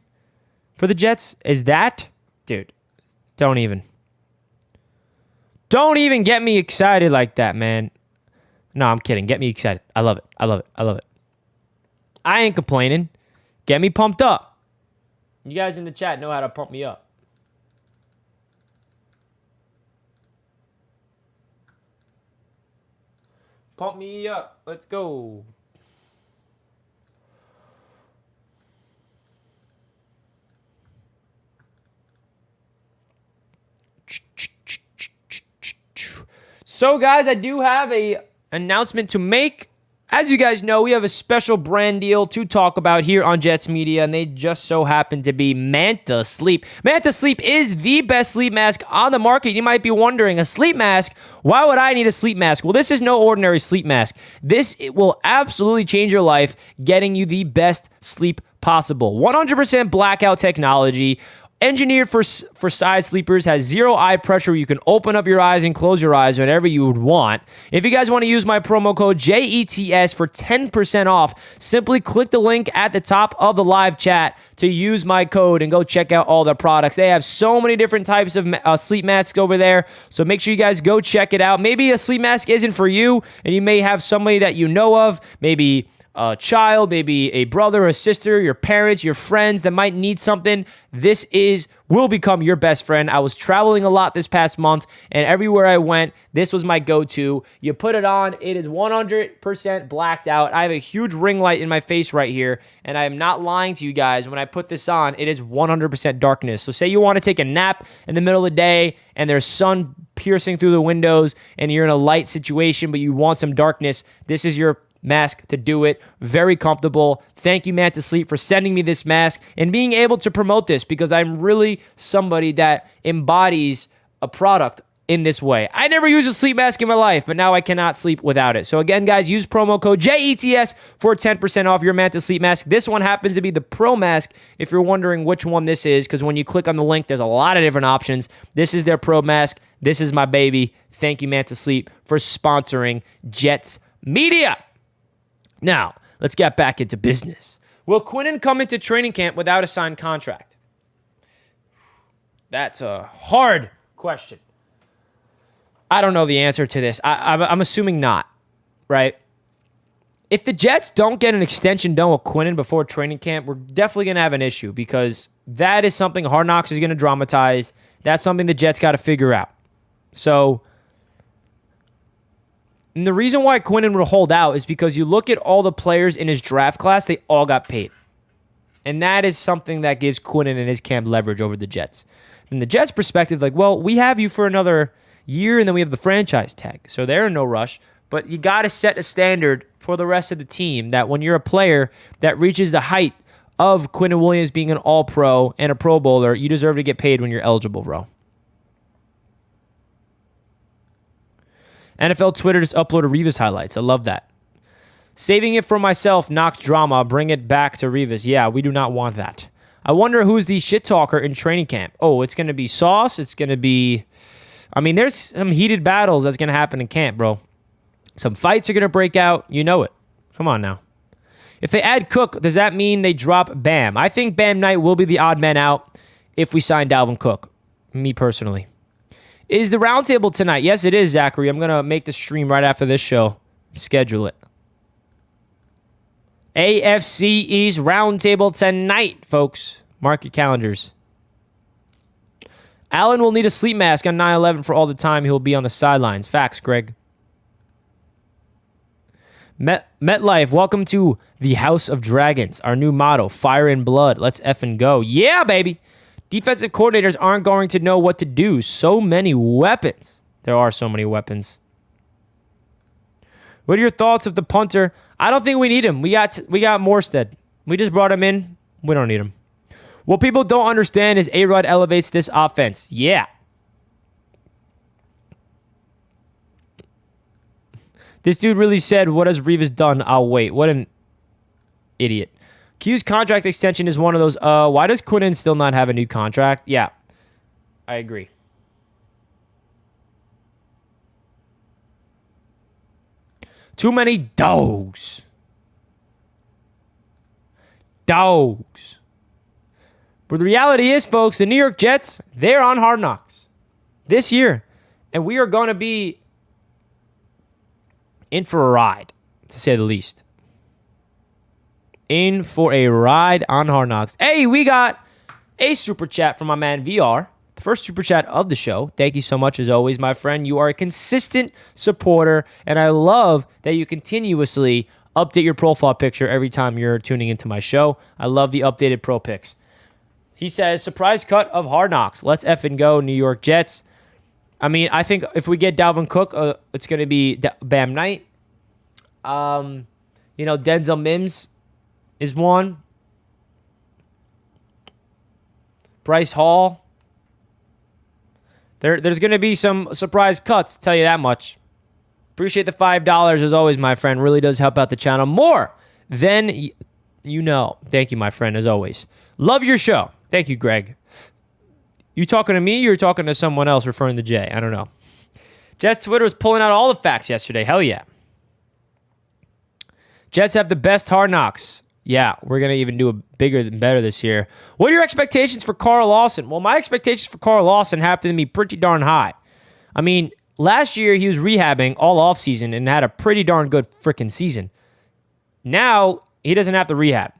for the Jets is that? Dude, don't even get me excited like that, man. No, I'm kidding. Get me excited. I love it. I love it. I love it. I ain't complaining. Get me pumped up. You guys in the chat know how to pump me up. Pump me up. Let's go. So, guys, I do have an announcement to make. As you guys know, we have a special brand deal to talk about here on Jets Media, and they just so happen to be Manta Sleep. Manta Sleep is the best sleep mask on the market. You might be wondering, a sleep mask? Why would I need a sleep mask? Well, this is no ordinary sleep mask. It will absolutely change your life, getting you the best sleep possible. 100% blackout technology. Engineered for side sleepers, has 0 eye pressure. You can open up your eyes and close your eyes whenever you would want. If you guys want to use my promo code JETS for 10% off, simply click the link at the top of the live chat to use my code and go check out all their products. They have so many different types of sleep masks over there, so make sure you guys go check it out. Maybe a sleep mask isn't for you, and you may have somebody that you know of, maybe a child, maybe a brother, a sister, your parents, your friends that might need something. This will become your best friend. I was traveling a lot this past month, and everywhere I went, this was my go-to. You put it on, it is 100% blacked out. I have a huge ring light in my face right here, and I am not lying to you guys. When I put this on, it is 100% darkness. So say you want to take a nap in the middle of the day, and there's sun piercing through the windows, and you're in a light situation, but you want some darkness, this is your mask to do it. Very comfortable. Thank you, Man to Sleep, for sending me this mask and being able to promote this, because I'm really somebody that embodies a product in this way. I never used a sleep mask in my life, but now I cannot sleep without it. So again, guys, use promo code JETS for 10% off your Man to Sleep mask. This one happens to be the Pro Mask, if you're wondering which one this is, because when you click on the link, there's a lot of different options. This is their Pro Mask. This is my baby. Thank you, Man to Sleep, for sponsoring Jets Media. Now, let's get back into business. Will Quinnen come into training camp without a signed contract? That's a hard question. I don't know the answer to this. I'm assuming not, right? If the Jets don't get an extension done with Quinnen before training camp, we're definitely going to have an issue, because that is something Hard Knocks is going to dramatize. That's something the Jets got to figure out. So, and the reason why Quinnen would hold out is because you look at all the players in his draft class, they all got paid. And that is something that gives Quinnen and his camp leverage over the Jets. From the Jets' perspective, like, well, we have you for another year, and then we have the franchise tag. So they're in no rush. But you got to set a standard for the rest of the team that when you're a player that reaches the height of Quinnen Williams being an all-pro and a Pro Bowler, you deserve to get paid when you're eligible, bro. NFL Twitter just uploaded Revis highlights. I love that. Saving it for myself, knock drama, bring it back to Revis. Yeah, we do not want that. I wonder who's the shit talker in training camp. Oh, it's going to be Sauce. It's going to be... I mean, there's some heated battles that's going to happen in camp, bro. Some fights are going to break out. You know it. Come on now. If they add Cook, does that mean they drop Bam? I think Bam Knight will be the odd man out if we sign Dalvin Cook. Me personally. Is the roundtable tonight? Yes, it is, Zachary. I'm going to make the stream right after this show. Schedule it. AFC East roundtable tonight, folks. Mark your calendars. Allen will need a sleep mask on 9/11 for all the time he'll be on the sidelines. Facts, Greg. MetLife, welcome to the House of Dragons. Our new motto, fire and blood. Let's effing go. Yeah, baby. Defensive coordinators aren't going to know what to do. So many weapons. There are so many weapons. What are your thoughts of the punter? I don't think we need him. We got Morstead. We just brought him in. We don't need him. What people don't understand is A-Rod elevates this offense. Yeah. This dude really said, what has Revis done? I'll wait. What an idiot. Q's contract extension is one of those, why does Quinnen still not have a new contract? Yeah, I agree. Too many dogs. Dogs. But the reality is, folks, the New York Jets, they're on Hard Knocks this year. And we are going to be in for a ride, to say the least. In for a ride on Hard Knocks. Hey, we got a super chat from my man VR. The first super chat of the show. Thank you so much, as always, my friend. You are a consistent supporter, and I love that you continuously update your profile picture every time you're tuning into my show. I love the updated pro pics. He says, surprise cut of Hard Knocks. Let's effing go, New York Jets. I mean, I think if we get Dalvin Cook, it's going to be Bam Knight. Denzel Mims is one. Bryce Hall. There's going to be some surprise cuts, tell you that much. Appreciate the $5 as always, my friend. Really does help out the channel more than you know. Thank you, my friend, as always. Love your show. Thank you, Greg. You talking to me or you're talking to someone else referring to Jay? I don't know. Jets Twitter was pulling out all the facts yesterday. Hell yeah. Jets have the best Hard Knocks. Yeah, we're going to even do a bigger and better this year. What are your expectations for Carl Lawson? Well, my expectations for Carl Lawson happen to be pretty darn high. I mean, last year he was rehabbing all offseason and had a pretty darn good freaking season. Now, he doesn't have to rehab.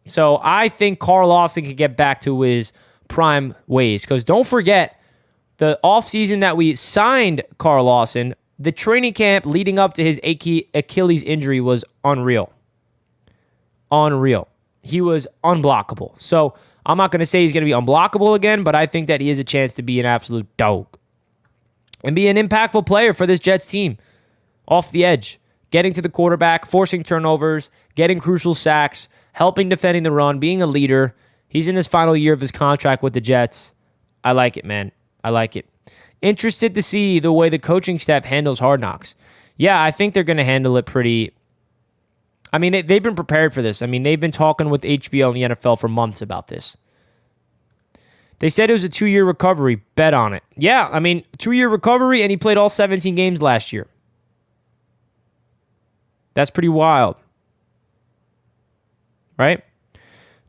So I think Carl Lawson can get back to his prime ways. Because don't forget, the offseason that we signed Carl Lawson, the training camp leading up to his Achilles injury was unreal. Unreal. He was unblockable. So I'm not going to say he's going to be unblockable again, but I think that he has a chance to be an absolute dog. And be an impactful player for this Jets team. Off the edge. getting to the quarterback, forcing turnovers, getting crucial sacks, helping defending the run, being a leader. He's in his final year of his contract with the Jets. I like it, man. I like it. Interested to see the way the coaching staff handles Hard Knocks. Yeah, I think they're going to handle it pretty... I mean, they've been prepared for this. I mean, they've been talking with HBO and the NFL for months about this. They said it was a 2-year recovery. Bet on it. Yeah, I mean, 2-year recovery, and he played all 17 games last year. That's pretty wild. Right?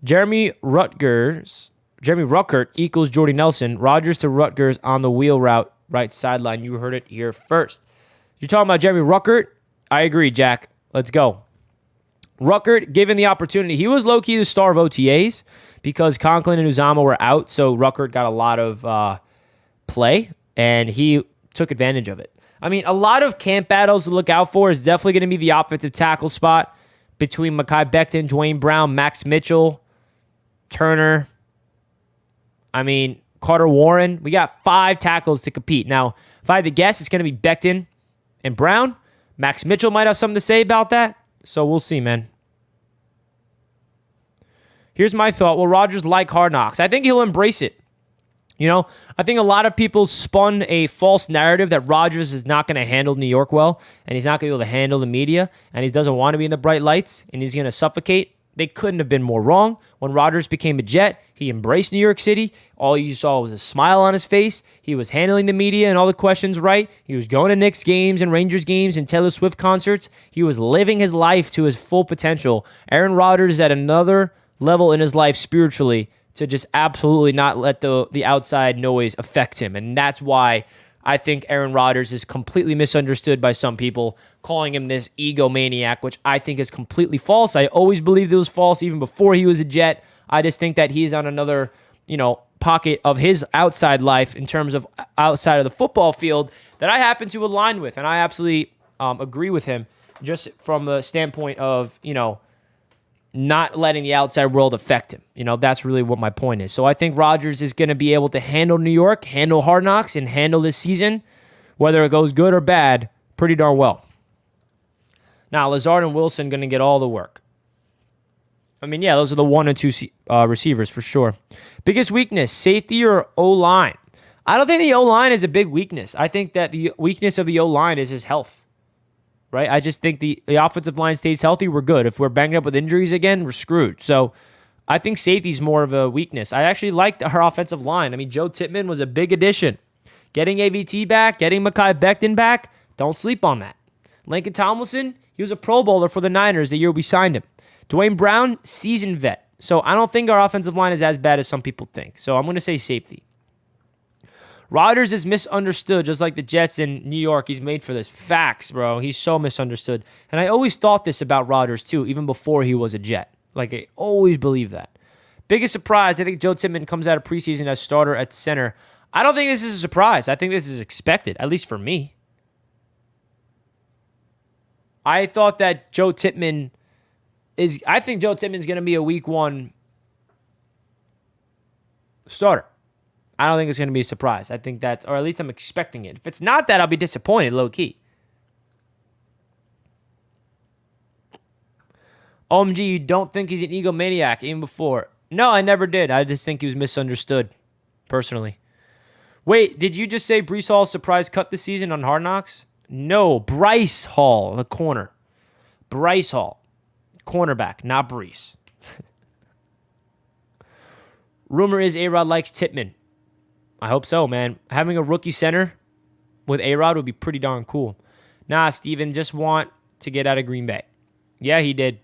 Jeremy Ruckert equals Jordy Nelson. Rodgers to Rutgers on the wheel route, right sideline. You heard it here first. You're talking about Jeremy Ruckert? I agree, Jack. Let's go. Ruckert, given the opportunity, he was low-key the star of OTAs because Conklin and Uzama were out, so Ruckert got a lot of play, and he took advantage of it. I mean, a lot of camp battles to look out for is definitely going to be the offensive tackle spot between Mekhi Becton, Dwayne Brown, Max Mitchell, Turner. I mean, Carter Warren. We got 5 tackles to compete. Now, if I had to guess, it's going to be Becton and Brown. Max Mitchell might have something to say about that. So we'll see, man. Here's my thought. Will Rodgers like Hard Knocks? I think he'll embrace it. You know, I think a lot of people spun a false narrative that Rodgers is not going to handle New York well, and he's not going to be able to handle the media, and he doesn't want to be in the bright lights, and he's going to suffocate. They couldn't have been more wrong. When Rodgers became a Jet, he embraced New York City. All you saw was a smile on his face. He was handling the media and all the questions right. He was going to Knicks games and Rangers games and Taylor Swift concerts. He was living his life to his full potential. Aaron Rodgers is at another level in his life spiritually to just absolutely not let the outside noise affect him. And that's why I think Aaron Rodgers is completely misunderstood by some people, calling him this egomaniac, which I think is completely false. I always believed it was false even before he was a Jet. I just think that he's on another, pocket of his outside life in terms of outside of the football field that I happen to align with. And I absolutely agree with him just from the standpoint of, not letting the outside world affect him. That's really what my point is. So I think Rodgers is going to be able to handle New York, handle Hard Knocks, and handle this season, whether it goes good or bad, pretty darn well. Now, Lazard and Wilson going to get all the work. I mean, yeah, those are the 1 and 2 receivers for sure. Biggest weakness, safety or O-line? I don't think the O-line is a big weakness. I think that the weakness of the O-line is his health. Right? I just think the offensive line stays healthy, we're good. If we're banged up with injuries again, we're screwed. So I think safety is more of a weakness. I actually liked our offensive line. I mean, Joe Tippmann was a big addition. Getting AVT back, getting Mekhi Becton back, don't sleep on that. Lincoln Tomlinson, he was a Pro Bowler for the Niners the year we signed him. Dwayne Brown, seasoned vet. So I don't think our offensive line is as bad as some people think. So I'm going to say safety. Rodgers is misunderstood, just like the Jets in New York. He's made for this. Facts, bro. He's so misunderstood. And I always thought this about Rodgers, too, even before he was a Jet. Like, I always believed that. Biggest surprise, I think Joe Tippmann comes out of preseason as starter at center. I don't think this is a surprise. I think this is expected, at least for me. I thought that Joe Tippmann I think Joe Tippmann's going to be a week 1 starter. I don't think it's going to be a surprise. I think that's, or at least I'm expecting it. If it's not that, I'll be disappointed, low-key. OMG, you don't think he's an egomaniac even before? No, I never did. I just think he was misunderstood, personally. Wait, did you just say Breece Hall surprise cut this season on Hard Knocks? No, Bryce Hall, the corner. Bryce Hall, cornerback, not Breece. Rumor is A-Rod likes Tippmann. I hope so, man. Having a rookie center with A-Rod would be pretty darn cool. Nah, Steven, just want to get out of Green Bay. Yeah, he did.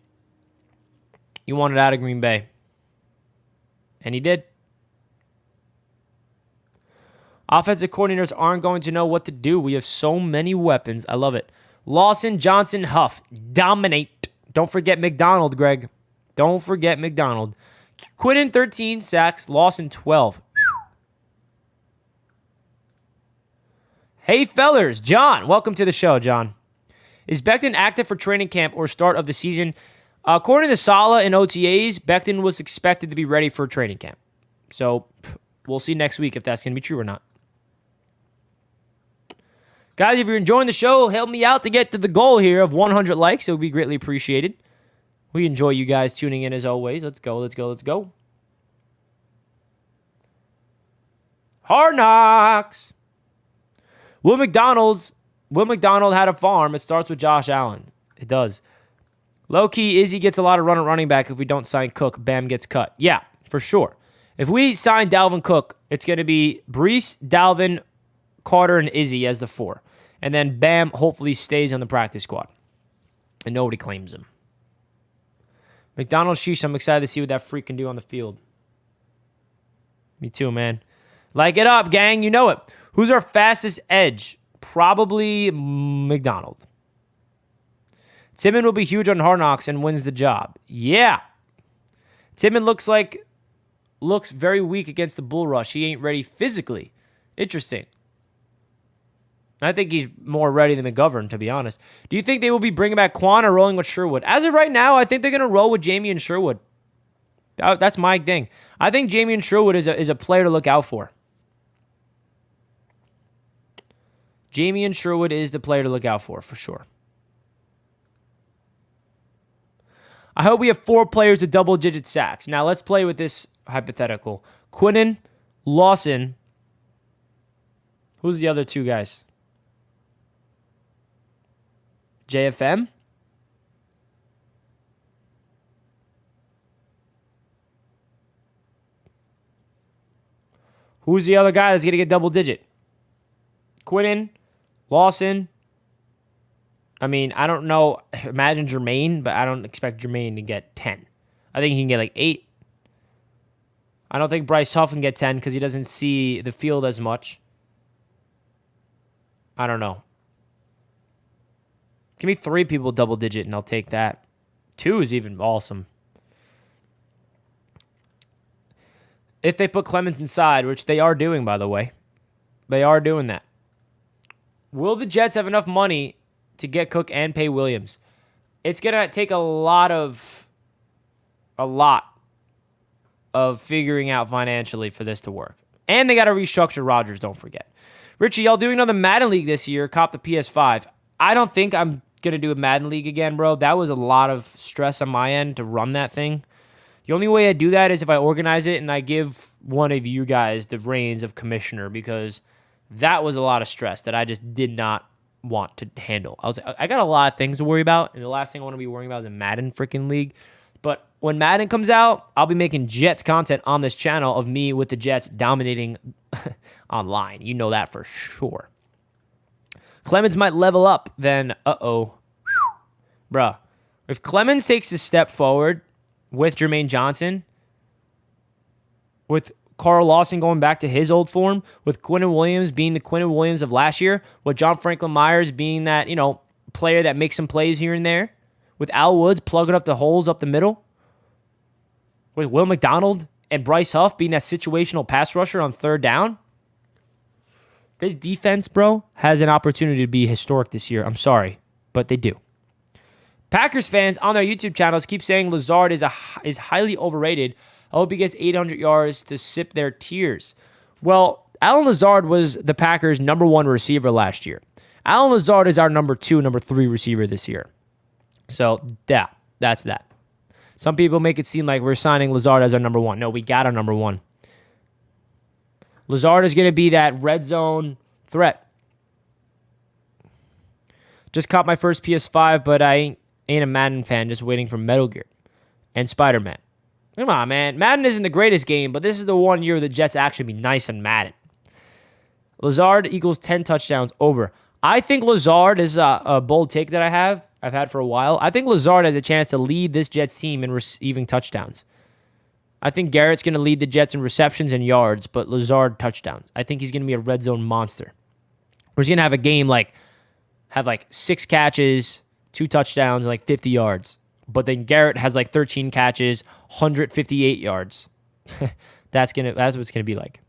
He wanted out of Green Bay. And he did. Offensive coordinators aren't going to know what to do. We have so many weapons. I love it. Lawson, Johnson, Huff. Dominate. Don't forget McDonald, Greg. Don't forget McDonald. Quinnen, 13 sacks. Lawson, 12. Hey, fellers. John, welcome to the show, John. Is Becton active for training camp or start of the season? According to Saleh and OTAs, Becton was expected to be ready for training camp. So we'll see next week if that's going to be true or not. Guys, if you're enjoying the show, help me out to get to the goal here of 100 likes. It would be greatly appreciated. We enjoy you guys tuning in as always. Let's go, let's go, let's go. Hard Knocks. Will McDonald had a farm. It starts with Josh Allen. It does. Low-key, Izzy gets a lot of run at running back if we don't sign Cook. Bam gets cut. Yeah, for sure. If we sign Dalvin Cook, it's going to be Breece, Dalvin, Carter, and Izzy as the 4. And then Bam hopefully stays on the practice squad. And nobody claims him. McDonald, sheesh, I'm excited to see what that freak can do on the field. Me too, man. Like it up, gang. You know it. Who's our fastest edge? Probably McDonald. Timmon will be huge on Hard Knocks and wins the job. Yeah. Timmon looks very weak against the bull rush. He ain't ready physically. Interesting. I think he's more ready than McGovern, to be honest. Do you think they will be bringing back Quan or rolling with Sherwood? As of right now, I think they're going to roll with Jamie and Sherwood. That's my thing. I think Jamie and Sherwood is a player to look out for. Jamie and Sherwood is the player to look out for sure. I hope we have 4 players with double-digit sacks. Now, let's play with this hypothetical. Quinnen, Lawson. Who's the other 2 guys? JFM? Who's the other guy that's going to get double-digit? Quinnen, Lawson. I mean, I don't know. Imagine Jermaine, but I don't expect Jermaine to get 10. I think he can get like 8. I don't think Bryce Huff can get 10 because he doesn't see the field as much. I don't know. Give me 3 people double digit and I'll take that. 2 is even awesome. If they put Clemens inside, which they are doing, by the way. They are doing that. Will the Jets have enough money to get Cook and pay Williams? It's going to take a lot of figuring out financially for this to work. And they got to restructure Rodgers, don't forget. Richie, y'all doing another Madden League this year. Cop the PS5. I don't think I'm going to do a Madden League again, bro. That was a lot of stress on my end to run that thing. The only way I do that is if I organize it and I give one of you guys the reins of commissioner, because that was a lot of stress that I just did not want to handle. I got a lot of things to worry about, and the last thing I want to be worrying about is a Madden freaking league. But when Madden comes out, I'll be making Jets content on this channel of me with the Jets dominating online. You know that for sure. Clemens might level up, then bruh. If Clemens takes a step forward with Jermaine Johnson, with Carl Lawson going back to his old form, with Quinnen Williams being the Quinnen Williams of last year, with John Franklin Myers being that, player that makes some plays here and there, with Al Woods plugging up the holes up the middle, with Will McDonald and Bryce Huff being that situational pass rusher on 3rd down, this defense, bro, has an opportunity to be historic this year. I'm sorry, but they do. Packers fans on their YouTube channels keep saying Lazard is highly overrated. I hope he gets 800 yards to sip their tears. Well, Allen Lazard was the Packers' number 1 receiver last year. Allen Lazard is our number 2, number 3 receiver this year. So, yeah, that's that. Some people make it seem like we're signing Lazard as our number 1. No, we got our number 1. Lazard is going to be that red zone threat. Just caught my first PS5, but I ain't a Madden fan, just waiting for Metal Gear and Spider-Man. Come on, man. Madden isn't the greatest game, but this is the one year the Jets actually be nice and Madden. Lazard equals 10 touchdowns over. I think Lazard is a bold take that I've had for a while. I think Lazard has a chance to lead this Jets team in receiving touchdowns. I think Garrett's going to lead the Jets in receptions and yards, but Lazard touchdowns. I think he's going to be a red zone monster. We're going to have a game have 6 catches, 2 touchdowns, and 50 yards. But then Garrett has 13 catches, 158 yards. That's what it's gonna be like.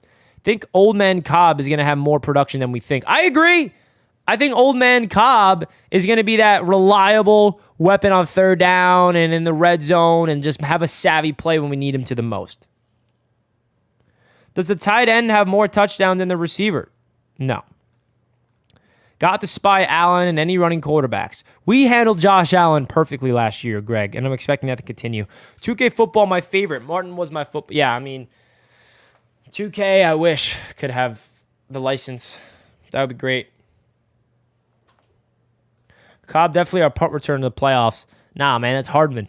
I think Old Man Cobb is gonna have more production than we think. I agree. I think Old Man Cobb is gonna be that reliable weapon on 3rd down and in the red zone and just have a savvy play when we need him to the most. Does the tight end have more touchdowns than the receiver? No. Got to spy Allen and any running quarterbacks. We handled Josh Allen perfectly last year, Greg, and I'm expecting that to continue. 2K football, my favorite. Martin was my football. Yeah, I mean, 2K, I wish could have the license. That would be great. Cobb, definitely our punt return to the playoffs. Nah, man, that's Hardman.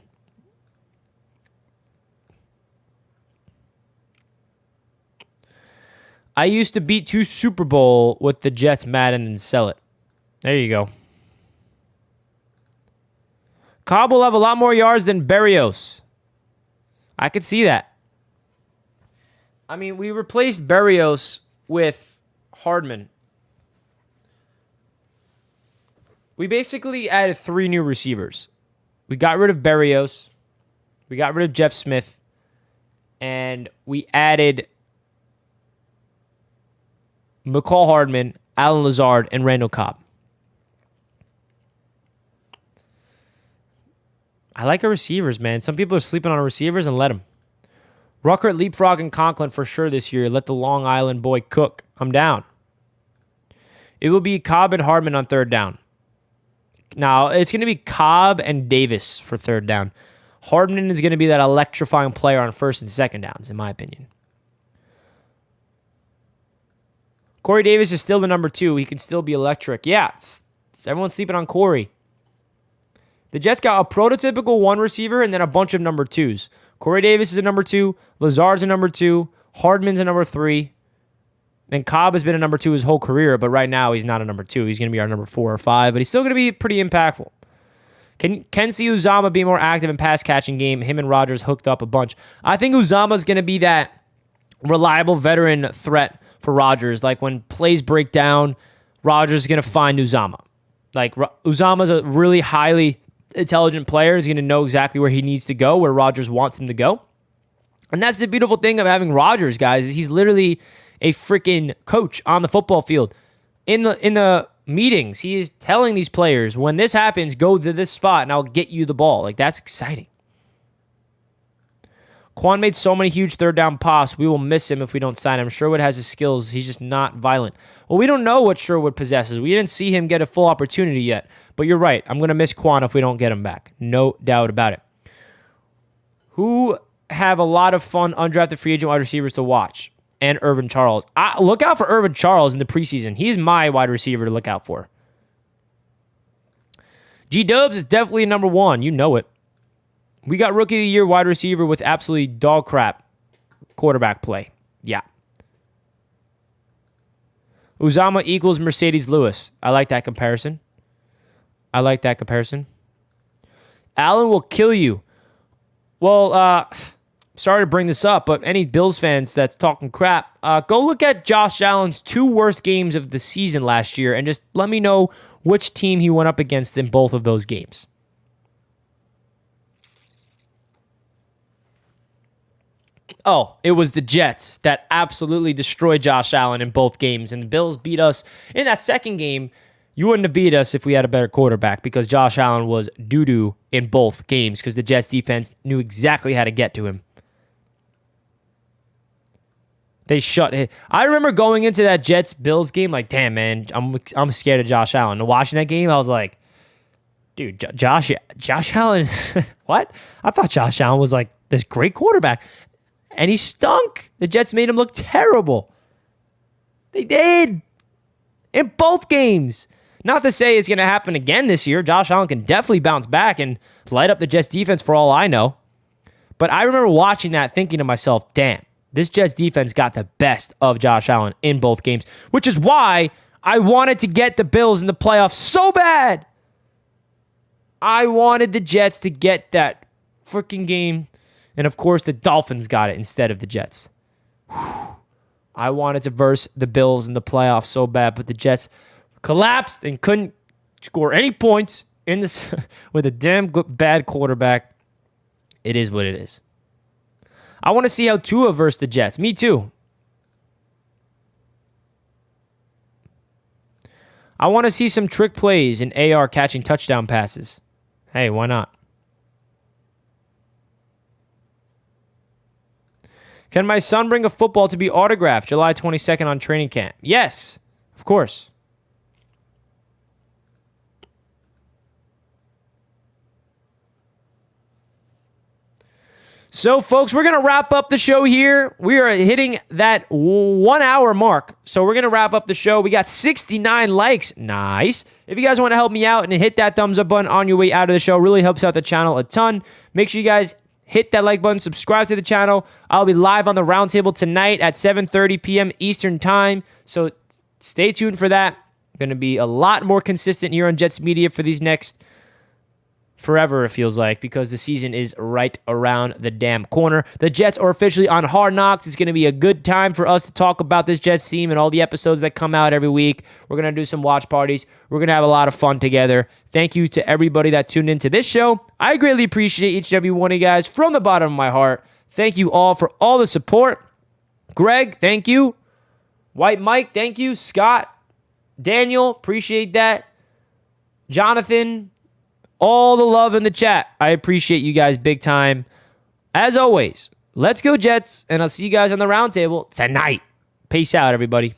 I used to beat 2 Super Bowl with the Jets Madden and sell it. There you go. Cobb will have a lot more yards than Berrios. I could see that. I mean, we replaced Berrios with Hardman. We basically added 3 new receivers. We got rid of Berrios. We got rid of Jeff Smith. And we added McCall Hardman, Alan Lazard, and Randall Cobb. I like our receivers, man. Some people are sleeping on our receivers, and let them. Ruckert, Leapfrog, and Conklin for sure this year. Let the Long Island boy cook. I'm down. It will be Cobb and Hardman on third down. Now, it's going to be Cobb and Davis for third down. Hardman is going to be that electrifying player on first and second downs, in my opinion. Corey Davis is still the number 2. He can still be electric. Yeah, everyone's sleeping on Corey. The Jets got a prototypical 1 receiver and then a bunch of number 2s. Corey Davis is a number 2. Lazard's a number 2. Hardman's a number 3. And Cobb has been a number 2 his whole career, but right now he's not a number 2. He's going to be our number 4 or 5, but he's still going to be pretty impactful. Can see Uzama be more active in pass-catching game. Him and Rodgers hooked up a bunch. I think Uzama's going to be that reliable veteran threat for Rodgers. Like when plays break down, Rodgers is going to find Uzama. Like Uzama's a really highly intelligent player. He's going to know exactly where he needs to go, where Rodgers wants him to go. And that's the beautiful thing of having Rodgers, guys. He's literally a freaking coach on the football field. In the meetings, he is telling these players, when this happens, go to this spot and I'll get you the ball. Like, that's exciting. Quan made so many huge third down pops. We will miss him if we don't sign him. Sherwood has his skills. He's just not violent. Well, we don't know what Sherwood possesses. We didn't see him get a full opportunity yet. But you're right. I'm going to miss Quan if we don't get him back. No doubt about it. Who have a lot of fun undrafted free agent wide receivers to watch? And Irvin Charles. Look out for Irvin Charles in the preseason. He's my wide receiver to look out for. G-Dubs is definitely number 1. You know it. We got Rookie of the Year wide receiver with absolutely dog crap quarterback play. Yeah. Uzama equals Mercedes Lewis. I like that comparison. Allen will kill you. Well, sorry to bring this up, but any Bills fans that's talking crap, go look at Josh Allen's 2 worst games of the season last year and just let me know which team he went up against in both of those games. Oh, it was the Jets that absolutely destroyed Josh Allen in both games, and the Bills beat us in that second game. You wouldn't have beat us if we had a better quarterback because Josh Allen was doo-doo in both games because the Jets defense knew exactly how to get to him. They shut it. I remember going into that Jets-Bills game like, damn, man, I'm scared of Josh Allen. And watching that game, I was like, dude, Josh Allen, what? I thought Josh Allen was like this great quarterback. And he stunk. The Jets made him look terrible. They did. In both games. Not to say it's going to happen again this year. Josh Allen can definitely bounce back and light up the Jets defense for all I know. But I remember watching that thinking to myself, damn, this Jets defense got the best of Josh Allen in both games, which is why I wanted to get the Bills in the playoffs so bad. I wanted the Jets to get that freaking game. And, of course, the Dolphins got it instead of the Jets. Whew. I wanted to verse the Bills in the playoffs so bad, but the Jets collapsed and couldn't score any points in this with a damn good, bad quarterback. It is what it is. I want to see how Tua versus the Jets. Me too. I want to see some trick plays in AR catching touchdown passes. Hey, why not? Can my son bring a football to be autographed July 22nd on training camp? Yes, of course. So, folks, we're going to wrap up the show here. We are hitting that 1 hour mark. So we're going to wrap up the show. We got 69 likes. Nice. If you guys want to help me out and hit that thumbs up button on your way out of the show, really helps out the channel a ton. Make sure you guys hit that like button, subscribe to the channel. I'll be live on the roundtable tonight at 7:30 p.m. Eastern time. So stay tuned for that. Going to be a lot more consistent here on Jets Media for these next forever, it feels like, because the season is right around the damn corner. The Jets are officially on Hard Knocks. It's going to be a good time for us to talk about this Jets team and all the episodes that come out every week. We're going to do some watch parties. We're going to have a lot of fun together. Thank you to everybody that tuned into this show. I greatly appreciate each and every one of you guys from the bottom of my heart. Thank you all for all the support. Greg, thank you. White Mike, thank you. Scott, Daniel, appreciate that. Jonathan, all the love in the chat. I appreciate you guys big time. As always, let's go Jets, and I'll see you guys on the roundtable tonight. Peace out, everybody.